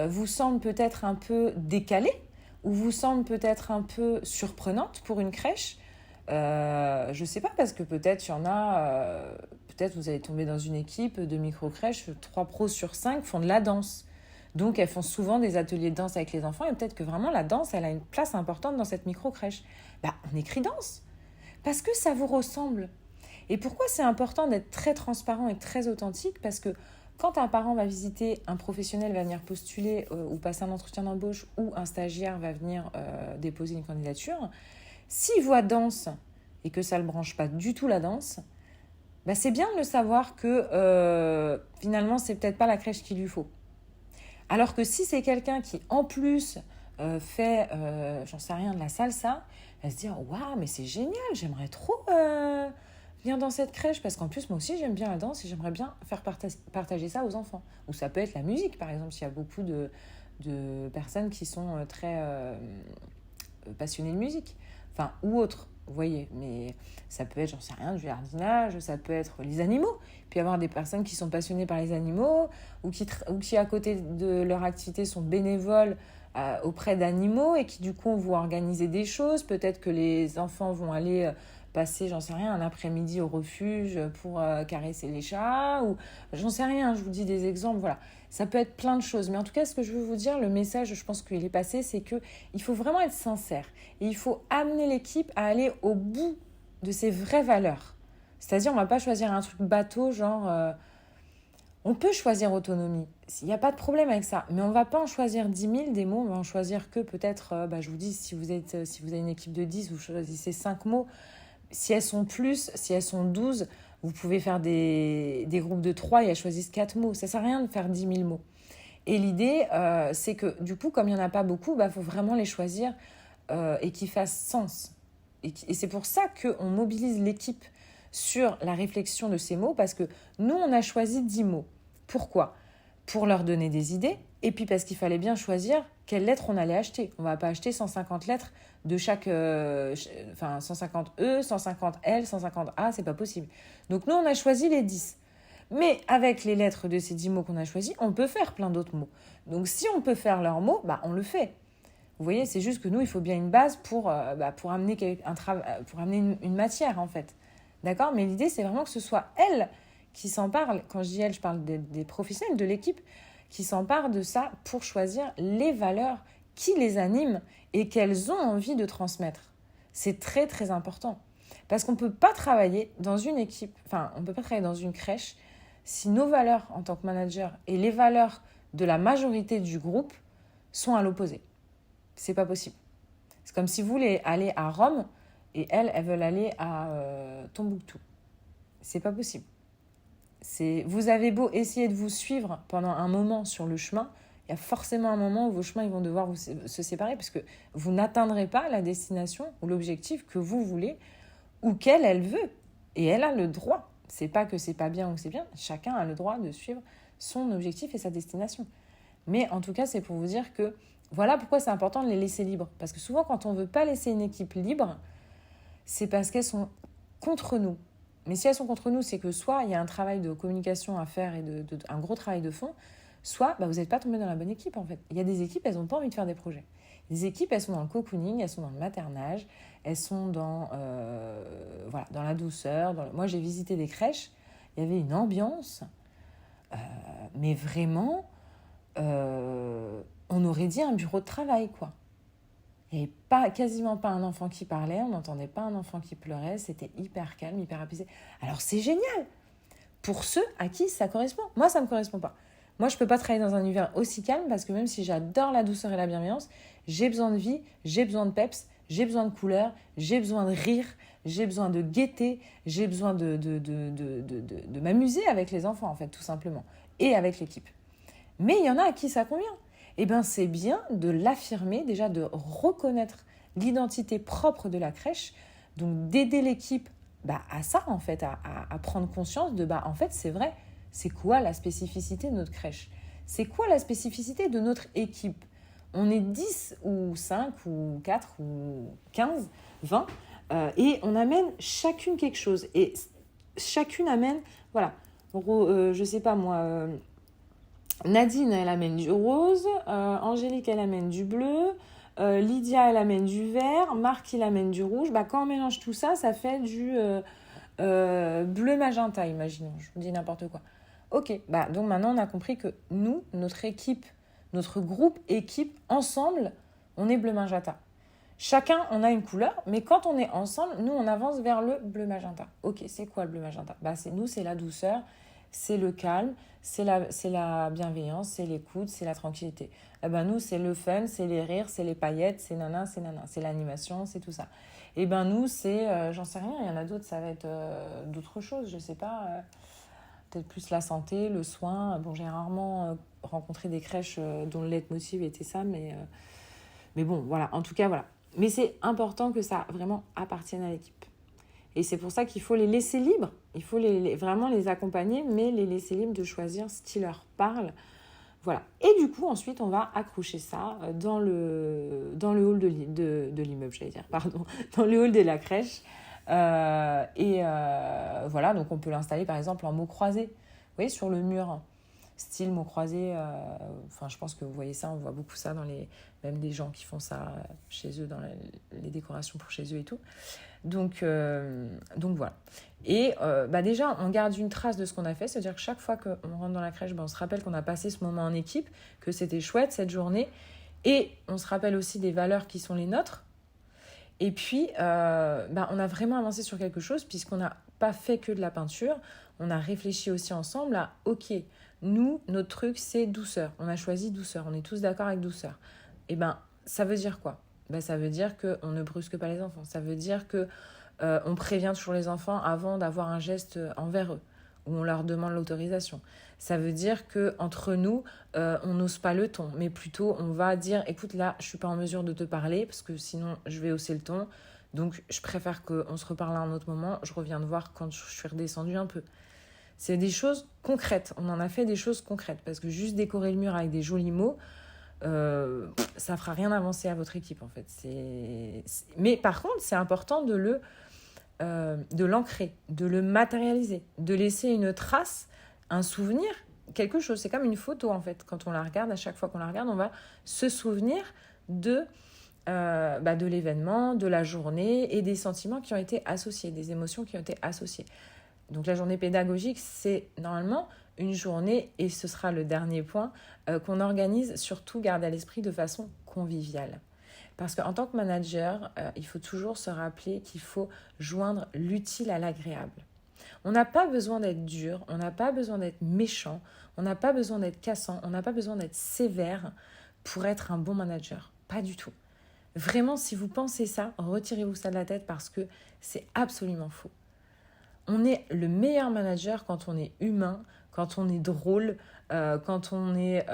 vous semblent peut-être un peu décalées, ou vous semblent peut-être un peu surprenantes pour une crèche, je sais pas, parce que peut-être il y en a, peut-être vous allez tomber dans une équipe de micro-crèche, 3 pros sur 5 font de la danse. Donc elles font souvent des ateliers de danse avec les enfants et peut-être que vraiment la danse, elle a une place importante dans cette micro-crèche. On écrit danse, parce que ça vous ressemble. Et pourquoi c'est important d'être très transparent et très authentique ? Parce que quand un parent va visiter, un professionnel va venir postuler ou passer un entretien d'embauche, ou un stagiaire va venir déposer une candidature, s'il voit danse et que ça ne le branche pas du tout la danse, c'est bien de le savoir que finalement, c'est peut-être pas la crèche qu'il lui faut. Alors que si c'est quelqu'un qui, en plus, fait, j'en sais rien, de la salsa, elle va se dire « Waouh, mais c'est génial, j'aimerais trop venir dans cette crèche parce qu'en plus, moi aussi, j'aime bien la danse et j'aimerais bien faire partager ça aux enfants. » Ou ça peut être la musique, par exemple, s'il y a beaucoup de personnes qui sont très passionnées de musique. Enfin, ou autre, vous voyez. Mais ça peut être, j'en sais rien, du jardinage, ça peut être les animaux. Puis y avoir des personnes qui sont passionnées par les animaux ou qui à côté de leur activité, sont bénévoles auprès d'animaux et qui, du coup, vont organiser des choses. Peut-être que les enfants vont aller passer, j'en sais rien, un après-midi au refuge pour caresser les chats, ou j'en sais rien, je vous dis des exemples, voilà. Ça peut être plein de choses. Mais en tout cas, ce que je veux vous dire, le message, je pense qu'il est passé, c'est qu'il faut vraiment être sincère. Et il faut amener l'équipe à aller au bout de ses vraies valeurs. C'est-à-dire, on ne va pas choisir un truc bateau, genre... on peut choisir autonomie, il n'y a pas de problème avec ça, mais on ne va pas en choisir 10 000 des mots, on va en choisir que peut-être, je vous dis, si vous avez une équipe de 10, vous choisissez 5 mots. Si elles sont plus, si elles sont 12, vous pouvez faire des groupes de 3 et elles choisissent 4 mots. Ça ne sert à rien de faire 10 000 mots. Et l'idée, c'est que du coup, comme il n'y en a pas beaucoup, faut vraiment les choisir et qu'ils fassent sens. Et c'est pour ça qu'on mobilise l'équipe sur la réflexion de ces mots, parce que nous, on a choisi 10 mots. Pourquoi ? Pour leur donner des idées, et puis parce qu'il fallait bien choisir quelles lettres on allait acheter. On ne va pas acheter 150 lettres de chaque... 150 E, 150 L, 150 A, c'est pas possible. Donc nous, on a choisi les 10. Mais avec les lettres de ces 10 mots qu'on a choisis, on peut faire plein d'autres mots. Donc si on peut faire leurs mots, on le fait. Vous voyez, c'est juste que nous, il faut bien une base pour amener une matière, en fait. D'accord ? Mais l'idée, c'est vraiment que ce soit elles qui s'emparent. Quand je dis elles, je parle des professionnels de l'équipe qui s'emparent de ça pour choisir les valeurs qui les animent et qu'elles ont envie de transmettre. C'est très, très important. Parce qu'on ne peut pas travailler dans une équipe, on ne peut pas travailler dans une crèche si nos valeurs en tant que manager et les valeurs de la majorité du groupe sont à l'opposé. C'est pas possible. C'est comme si vous voulez aller à Rome et elles veulent aller à Tombouctou. C'est pas possible. Vous avez beau essayer de vous suivre pendant un moment sur le chemin, il y a forcément un moment où vos chemins ils vont devoir se séparer parce que vous n'atteindrez pas la destination ou l'objectif que vous voulez ou qu'elle, elle veut. Et elle a le droit. C'est pas que c'est pas bien ou que c'est bien. Chacun a le droit de suivre son objectif et sa destination. Mais en tout cas, c'est pour vous dire que voilà pourquoi c'est important de les laisser libres. Parce que souvent, quand on ne veut pas laisser une équipe libre, c'est parce qu'elles sont contre nous. Mais si elles sont contre nous, c'est que soit il y a un travail de communication à faire et un gros travail de fond, soit vous n'êtes pas tombé dans la bonne équipe, en fait. Il y a des équipes, elles n'ont pas envie de faire des projets. Les équipes, elles sont dans le cocooning, elles sont dans le maternage, elles sont dans la douceur. Moi, j'ai visité des crèches, il y avait une ambiance, mais vraiment... on aurait dit un bureau de travail, quoi. Il n'y avait quasiment pas un enfant qui parlait, on n'entendait pas un enfant qui pleurait, c'était hyper calme, hyper apaisé. Alors c'est génial pour ceux à qui ça correspond. Moi, ça ne me correspond pas. Moi, je ne peux pas travailler dans un univers aussi calme parce que même si j'adore la douceur et la bienveillance, j'ai besoin de vie, j'ai besoin de peps, j'ai besoin de couleurs, j'ai besoin de rire, j'ai besoin de gaieté, j'ai besoin de m'amuser avec les enfants, en fait, tout simplement, et avec l'équipe. Mais il y en a à qui ça convient. Eh bien, c'est bien de l'affirmer, déjà de reconnaître l'identité propre de la crèche, donc d'aider l'équipe à ça, en fait, à prendre conscience de, en fait, c'est vrai, c'est quoi la spécificité de notre crèche ? C'est quoi la spécificité de notre équipe ? On est 10 ou 5 ou 4 ou 15, 20, et on amène chacune quelque chose. Et chacune amène, voilà, je sais pas moi... Nadine, elle amène du rose, Angélique, elle amène du bleu, Lydia, elle amène du vert, Marc, il amène du rouge. Quand on mélange tout ça, ça fait du bleu magenta, imaginons, je vous dis n'importe quoi. Ok, donc maintenant on a compris que nous, notre équipe, notre groupe équipe, ensemble, on est bleu magenta. Chacun, on a une couleur, mais quand on est ensemble, nous, on avance vers le bleu magenta. Ok, c'est quoi le bleu magenta ? C'est la douceur, c'est le calme, c'est la bienveillance, c'est l'écoute, c'est la tranquillité. Nous, c'est le fun, c'est les rires, c'est les paillettes, c'est nana, c'est l'animation, c'est tout ça. Nous, c'est, j'en sais rien, il y en a d'autres, ça va être d'autres choses, je sais pas, peut-être plus la santé, le soin. Bon, j'ai rarement rencontré des crèches dont le leitmotiv était ça, mais bon, voilà, en tout cas, voilà. Mais c'est important que ça vraiment appartienne à l'équipe. Et c'est pour ça qu'il faut les laisser libres. Il faut vraiment les accompagner, mais les laisser libres de choisir ce qui leur parle. Voilà. Et du coup, ensuite, on va accrocher ça dans le hall de l'immeuble, j'allais dire, pardon, dans le hall de la crèche. Voilà, donc on peut l'installer, par exemple, en mots croisés. Vous voyez, sur le mur. style mots croisés. Je pense que vous voyez ça, on voit beaucoup ça même des gens qui font ça chez eux, dans les décorations pour chez eux et tout. Donc voilà. Et déjà, on garde une trace de ce qu'on a fait, c'est-à-dire que chaque fois qu'on rentre dans la crèche, on se rappelle qu'on a passé ce moment en équipe, que c'était chouette cette journée, et on se rappelle aussi des valeurs qui sont les nôtres. Et puis, on a vraiment avancé sur quelque chose, puisqu'on n'a pas fait que de la peinture, on a réfléchi aussi ensemble à, ok, nous, notre truc, c'est douceur. On a choisi douceur, on est tous d'accord avec douceur. Et ça veut dire quoi ? Ça veut dire qu'on ne brusque pas les enfants. Ça veut dire qu'on prévient toujours les enfants avant d'avoir un geste envers eux, où on leur demande l'autorisation. Ça veut dire qu'entre nous, on n'ose pas le ton, mais plutôt on va dire, écoute, là, je ne suis pas en mesure de te parler, parce que sinon, je vais hausser le ton. Donc, je préfère qu'on se reparle à un autre moment. Je reviens te voir quand je suis redescendue un peu. C'est des choses concrètes. On en a fait des choses concrètes, parce que juste décorer le mur avec des jolis mots, ça fera rien avancer à votre équipe, en fait. Mais par contre, c'est important de l'ancrer, de le matérialiser, de laisser une trace, un souvenir, quelque chose. C'est comme une photo, en fait. Quand on la regarde, à chaque fois qu'on la regarde, on va se souvenir de l'événement, de la journée et des sentiments qui ont été associés, des émotions qui ont été associées. Donc la journée pédagogique, c'est normalement une journée, et ce sera le dernier point, qu'on organise, surtout garde à l'esprit, de façon conviviale. Parce qu'en tant que manager, il faut toujours se rappeler qu'il faut joindre l'utile à l'agréable. On n'a pas besoin d'être dur, on n'a pas besoin d'être méchant, on n'a pas besoin d'être cassant, on n'a pas besoin d'être sévère pour être un bon manager. Pas du tout. Vraiment, si vous pensez ça, retirez-vous ça de la tête, parce que c'est absolument faux. On est le meilleur manager quand on est humain, quand on est drôle, quand on est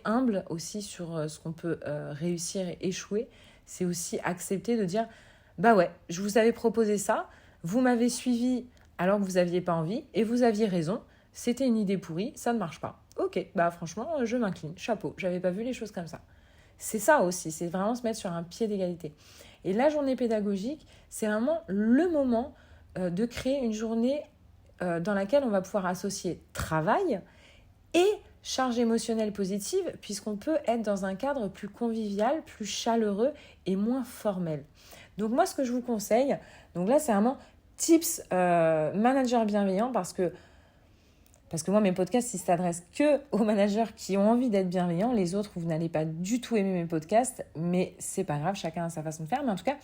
humble aussi sur ce qu'on peut réussir et échouer. C'est aussi accepter de dire, je vous avais proposé ça, vous m'avez suivi alors que vous n'aviez pas envie, et vous aviez raison, c'était une idée pourrie, ça ne marche pas. Ok, franchement, je m'incline, chapeau, j'avais pas vu les choses comme ça. C'est ça aussi, c'est vraiment se mettre sur un pied d'égalité. Et la journée pédagogique, c'est vraiment le moment de créer une journée dans laquelle on va pouvoir associer travail et charge émotionnelle positive, puisqu'on peut être dans un cadre plus convivial, plus chaleureux et moins formel. Donc moi, ce que je vous conseille, donc là, c'est vraiment tips manager bienveillant, parce que moi, mes podcasts, ils s'adressent que aux managers qui ont envie d'être bienveillants. Les autres, vous n'allez pas du tout aimer mes podcasts, mais c'est pas grave, chacun a sa façon de faire. Mais en tout cas,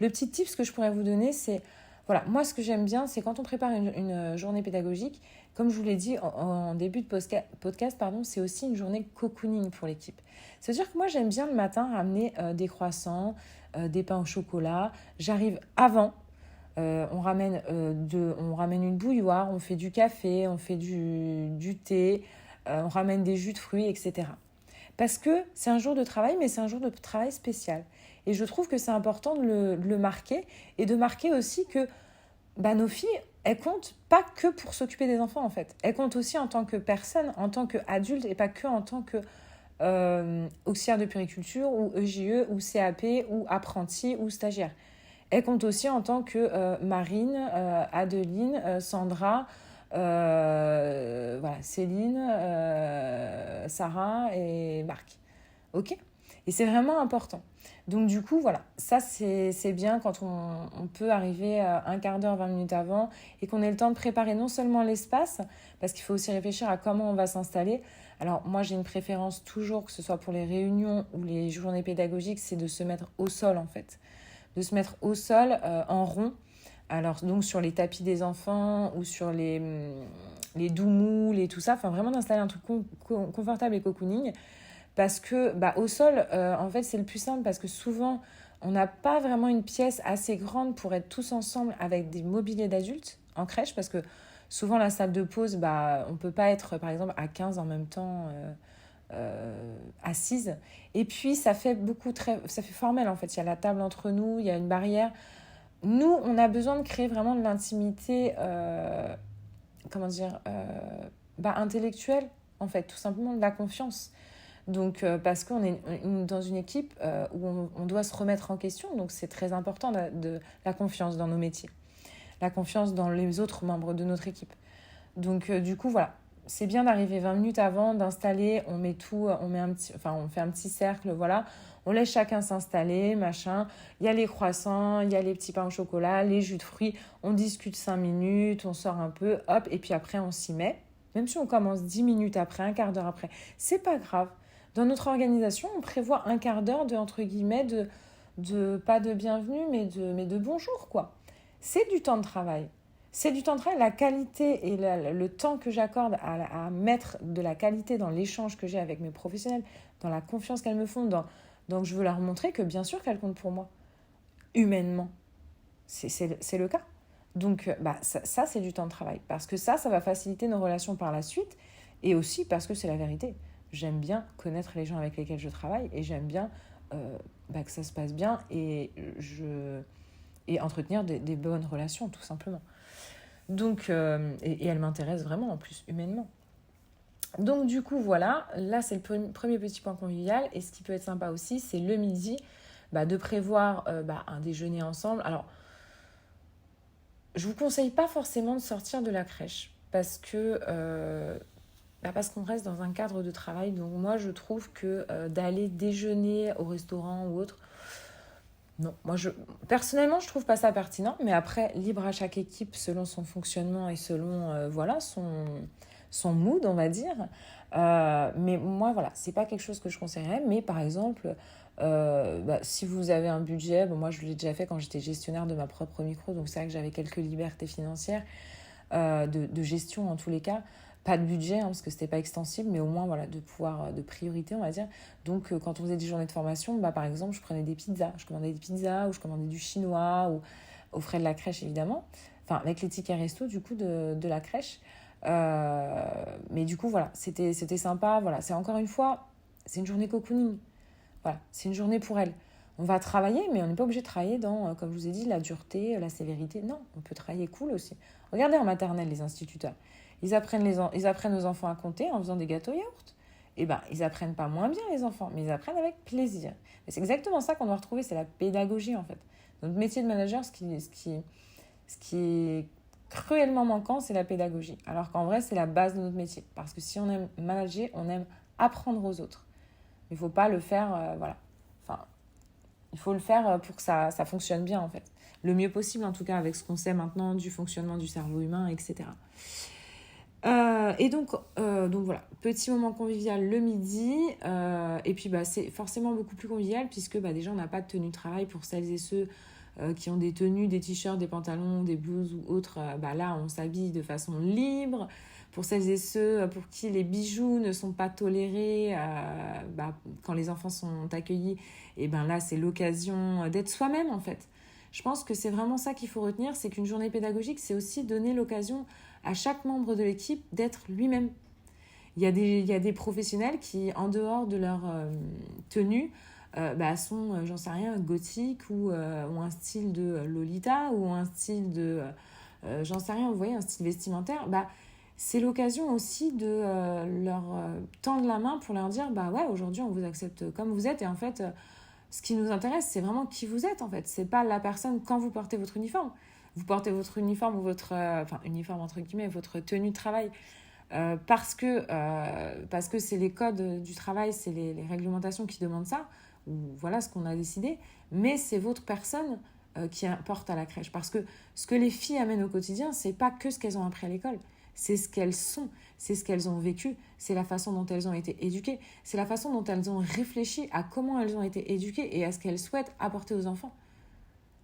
le petit tips que je pourrais vous donner, c'est, voilà, moi, ce que j'aime bien, c'est quand on prépare une journée pédagogique, comme je vous l'ai dit en début de podcast, c'est aussi une journée cocooning pour l'équipe. C'est-à-dire que moi, j'aime bien le matin ramener des croissants, des pains au chocolat. J'arrive avant. On ramène une bouilloire, on fait du café, on fait du thé, on ramène des jus de fruits, etc. Parce que c'est un jour de travail, mais c'est un jour de travail spécial. Et je trouve que c'est important de le marquer, et de marquer aussi que nos filles, elles comptent pas que pour s'occuper des enfants, en fait. Elles comptent aussi en tant que personne, en tant qu'adulte, et pas que en tant que auxiliaire de puériculture, ou EJE, ou CAP, ou apprenti, ou stagiaire. Elle compte aussi en tant que Marine, Adeline, Sandra, Céline, Sarah et Marc. Ok ? Et c'est vraiment important. Donc du coup, voilà, ça c'est bien quand on peut arriver un quart d'heure, 20 minutes avant, et qu'on ait le temps de préparer non seulement l'espace, parce qu'il faut aussi réfléchir à comment on va s'installer. Alors moi, j'ai une préférence toujours, que ce soit pour les réunions ou les journées pédagogiques, c'est de se mettre au sol, en fait. De se mettre au sol en rond, alors donc sur les tapis des enfants ou sur les doumoules et tout ça, enfin vraiment d'installer un truc confortable et cocooning, parce que au sol, en fait, c'est le plus simple, parce que souvent, on n'a pas vraiment une pièce assez grande pour être tous ensemble avec des mobiliers d'adultes en crèche, parce que souvent, la salle de pause, on ne peut pas être, par exemple, à 15 en même temps assise. Et puis, ça fait formel, en fait. Il y a la table entre nous, il y a une barrière. Nous, on a besoin de créer vraiment de l'intimité, intellectuelle, en fait, tout simplement de la confiance. Donc, parce qu'on est dans une équipe où on doit se remettre en question, donc c'est très important de la confiance dans nos métiers, la confiance dans les autres membres de notre équipe. Donc, du coup, voilà, c'est bien d'arriver 20 minutes avant, d'installer, on met tout, on fait un petit cercle, voilà. On laisse chacun s'installer, machin. Il y a les croissants, il y a les petits pains au chocolat, les jus de fruits. On discute 5 minutes, on sort un peu, hop, et puis après on s'y met. Même si on commence 10 minutes après, un quart d'heure après, c'est pas grave. Dans notre organisation, on prévoit un quart d'heure de, entre guillemets, pas de bienvenue, mais de bonjour, quoi. C'est du temps de travail. C'est du temps de travail. La qualité et le temps que j'accorde à mettre de la qualité dans l'échange que j'ai avec mes professionnels, dans la confiance qu'elles me font, donc je veux leur montrer que bien sûr qu'elles comptent pour moi, humainement. C'est le cas. Donc ça, c'est du temps de travail. Parce que ça va faciliter nos relations par la suite. Et aussi parce que c'est la vérité. J'aime bien connaître les gens avec lesquels je travaille et j'aime bien que ça se passe bien et entretenir des bonnes relations, tout simplement. Donc, et elle m'intéresse vraiment en plus, humainement. Donc du coup, voilà, là c'est le premier petit point convivial. Et ce qui peut être sympa aussi, c'est le midi, de prévoir un déjeuner ensemble. Alors, je vous conseille pas forcément de sortir de la crèche parce qu'on reste dans un cadre de travail. Donc moi, je trouve que d'aller déjeuner au restaurant ou autre, non. Personnellement, je trouve pas ça pertinent. Mais après, libre à chaque équipe selon son fonctionnement et selon son mood, on va dire. Mais moi, voilà, c'est pas quelque chose que je conseillerais. Mais par exemple, si vous avez un budget, moi je l'ai déjà fait quand j'étais gestionnaire de ma propre micro, donc c'est vrai que j'avais quelques libertés financières de gestion en tous les cas. Pas de budget, parce que c'était pas extensible, mais au moins voilà, de pouvoir, de priorité, on va dire. Donc quand on faisait des journées de formation, par exemple, je prenais des pizzas. Je commandais des pizzas ou je commandais du chinois ou aux frais de la crèche, évidemment. Enfin, avec les tickets resto, du coup, de la crèche. Mais du coup, voilà, c'était sympa. Voilà, c'est encore une fois, c'est une journée cocooning. Voilà, c'est une journée pour elle. On va travailler, mais on n'est pas obligé de travailler dans, comme je vous ai dit, la dureté, la sévérité. Non, on peut travailler cool aussi. Regardez en maternelle, les instituteurs. Ils apprennent aux enfants à compter en faisant des gâteaux yaourt. Eh ben, ils apprennent pas moins bien, les enfants, mais ils apprennent avec plaisir. Et c'est exactement ça qu'on doit retrouver, c'est la pédagogie, en fait. Notre métier de manager, ce qui est cruellement manquant, c'est la pédagogie. Alors qu'en vrai, c'est la base de notre métier. Parce que si on aime manager, on aime apprendre aux autres. Il ne faut pas le faire, voilà. Enfin, il faut le faire pour que ça fonctionne bien, en fait. Le mieux possible, en tout cas, avec ce qu'on sait maintenant du fonctionnement du cerveau humain, etc. Et donc voilà, petit moment convivial le midi. Et puis, c'est forcément beaucoup plus convivial puisque déjà, on n'a pas de tenue de travail pour celles et ceux qui ont des tenues, des t-shirts, des pantalons, des blouses ou autres. Là, on s'habille de façon libre. Pour celles et ceux pour qui les bijoux ne sont pas tolérés, quand les enfants sont accueillis, et là, c'est l'occasion d'être soi-même, en fait. Je pense que c'est vraiment ça qu'il faut retenir, c'est qu'une journée pédagogique, c'est aussi donner l'occasion à chaque membre de l'équipe d'être lui-même. Il y a des professionnels qui, en dehors de leur tenue, sont, j'en sais rien, gothiques ou un style de Lolita ou un style de, j'en sais rien, vous voyez, un style vestimentaire. C'est l'occasion aussi de leur tendre la main pour leur dire ouais, aujourd'hui on vous accepte comme vous êtes. Et en fait, ce qui nous intéresse, c'est vraiment qui vous êtes, en fait. C'est pas la personne quand vous portez votre uniforme. Vous portez votre uniforme ou votre uniforme entre guillemets, votre tenue de travail parce que c'est les codes du travail, c'est les réglementations qui demandent ça, ou voilà ce qu'on a décidé. Mais c'est votre personne qui importe à la crèche, parce que ce que les filles amènent au quotidien, c'est pas que ce qu'elles ont appris à l'école. C'est ce qu'elles sont, c'est ce qu'elles ont vécu, c'est la façon dont elles ont été éduquées, c'est la façon dont elles ont réfléchi à comment elles ont été éduquées et à ce qu'elles souhaitent apporter aux enfants.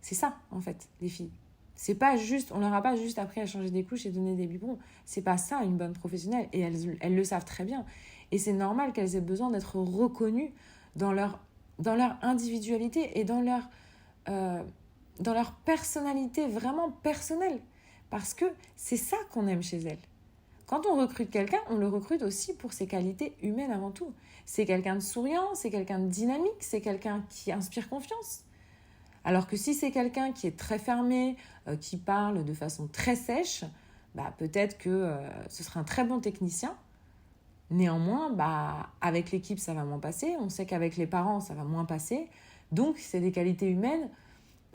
C'est ça, en fait, les filles. C'est pas juste, on leur a pas juste appris à changer des couches et donner des biberons. C'est pas ça, une bonne professionnelle, et elles le savent très bien. Et c'est normal qu'elles aient besoin d'être reconnues dans leur individualité et dans leur personnalité vraiment personnelle. Parce que c'est ça qu'on aime chez elles. Quand on recrute quelqu'un, on le recrute aussi pour ses qualités humaines avant tout. C'est quelqu'un de souriant, c'est quelqu'un de dynamique, c'est quelqu'un qui inspire confiance. Alors que si c'est quelqu'un qui est très fermé, qui parle de façon très sèche, peut-être que ce sera un très bon technicien. Néanmoins, avec l'équipe, ça va moins passer. On sait qu'avec les parents, ça va moins passer. Donc, c'est des qualités humaines,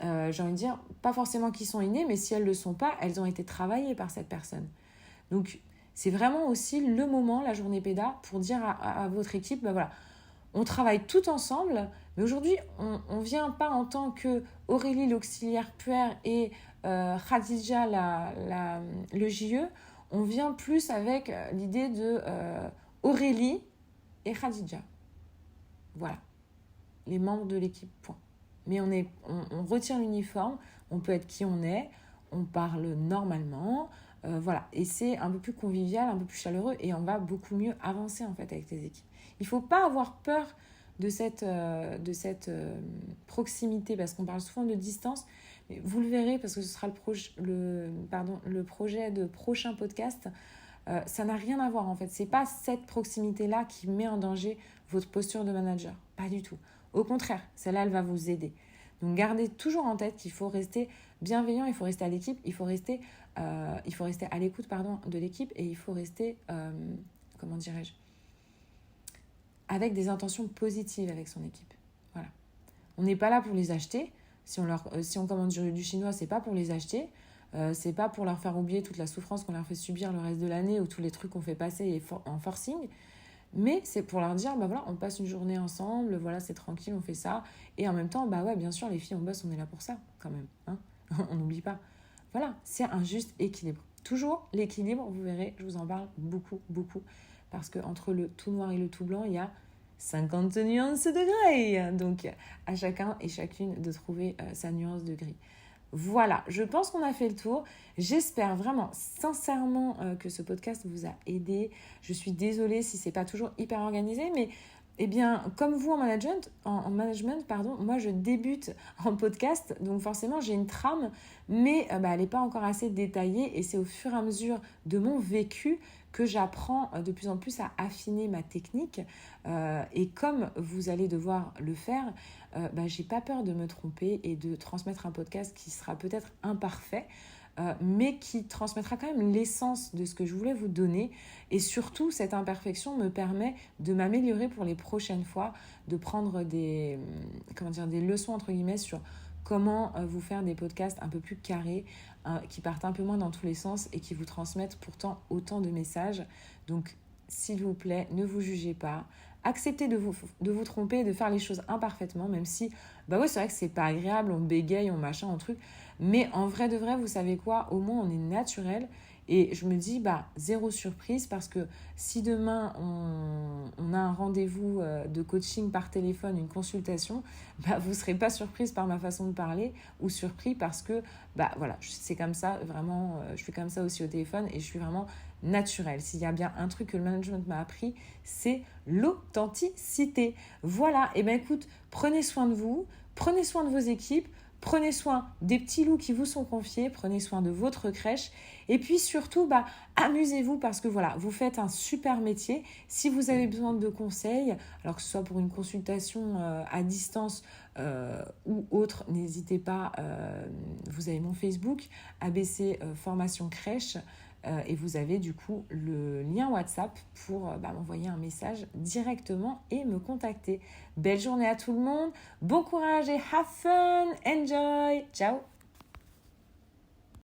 j'ai envie de dire, pas forcément qui sont innées, mais si elles ne le sont pas, elles ont été travaillées par cette personne. Donc, C'est vraiment aussi le moment, la journée péda, pour dire à votre équipe, bah voilà, on travaille tout ensemble, mais aujourd'hui, on ne vient pas en tant que Aurélie, l'auxiliaire puère, et Khadija, le JE. On vient plus avec l'idée de Aurélie et Khadija. Voilà, les membres de l'équipe, point. Mais on retire l'uniforme, on peut être qui on est, on parle normalement, voilà. Et c'est un peu plus convivial, un peu plus chaleureux, et on va beaucoup mieux avancer en fait avec les équipes. Il ne faut pas avoir peur de cette proximité, parce qu'on parle souvent de distance, mais vous le verrez, parce que ce sera le projet de prochain podcast. Ça n'a rien à voir en fait. C'est pas cette proximité-là qui met en danger votre posture de manager. Pas du tout. Au contraire, celle-là, elle va vous aider. Donc gardez toujours en tête qu'il faut rester bienveillant, il faut rester à l'équipe, il faut rester à l'écoute de l'équipe, et il faut rester, comment dirais-je, avec des intentions positives avec son équipe. Voilà. On n'est pas là pour les acheter. Si on commande du chinois, c'est pas pour les acheter. C'est pas pour leur faire oublier toute la souffrance qu'on leur fait subir le reste de l'année, ou tous les trucs qu'on fait passer en forcing. Mais c'est pour leur dire, bah voilà, on passe une journée ensemble, voilà, c'est tranquille, on fait ça. Et en même temps, bah ouais, bien sûr, les filles, on bosse, on est là pour ça, quand même. Hein. On n'oublie pas. Voilà, c'est un juste équilibre. Toujours l'équilibre, vous verrez, je vous en parle beaucoup, beaucoup. Parce qu'entre le tout noir et le tout blanc, il y a 50 nuances de gris. Donc, à chacun et chacune de trouver sa nuance de gris. Voilà, je pense qu'on a fait le tour. J'espère vraiment, sincèrement, que ce podcast vous a aidé. Je suis désolée si c'est pas toujours hyper organisé, mais eh bien, comme vous en management, moi je débute en podcast, donc forcément j'ai une trame, mais elle n'est pas encore assez détaillée, et c'est au fur et à mesure de mon vécu que j'apprends de plus en plus à affiner ma technique. Et comme vous allez devoir le faire, j'ai pas peur de me tromper et de transmettre un podcast qui sera peut-être imparfait, mais qui transmettra quand même l'essence de ce que je voulais vous donner. Et surtout, cette imperfection me permet de m'améliorer pour les prochaines fois, de prendre des leçons entre guillemets sur comment vous faire des podcasts un peu plus carrés, qui partent un peu moins dans tous les sens et qui vous transmettent pourtant autant de messages. Donc, s'il vous plaît, ne vous jugez pas. Acceptez de vous tromper, de faire les choses imparfaitement, même si, c'est vrai que c'est pas agréable, on bégaye, on machin, on truc. Mais en vrai de vrai, vous savez quoi, au moins on est naturel. Et je me dis, zéro surprise, parce que si demain on a un rendez-vous de coaching par téléphone, une consultation, vous ne serez pas surprise par ma façon de parler, ou surpris parce que, c'est comme ça, vraiment, je fais comme ça aussi au téléphone, et je suis vraiment naturelle. S'il y a bien un truc que le management m'a appris, c'est l'authenticité. Voilà, et écoute, prenez soin de vous, prenez soin de vos équipes, prenez soin des petits loups qui vous sont confiés, prenez soin de votre crèche, et puis surtout, amusez-vous, parce que voilà, vous faites un super métier. Si vous avez besoin de conseils, alors que ce soit pour une consultation à distance ou autre, n'hésitez pas, vous avez mon Facebook, ABC Formation Crèche, et vous avez du coup le lien WhatsApp pour m'envoyer un message directement et me contacter. Belle journée à tout le monde, bon courage et have fun, enjoy, ciao.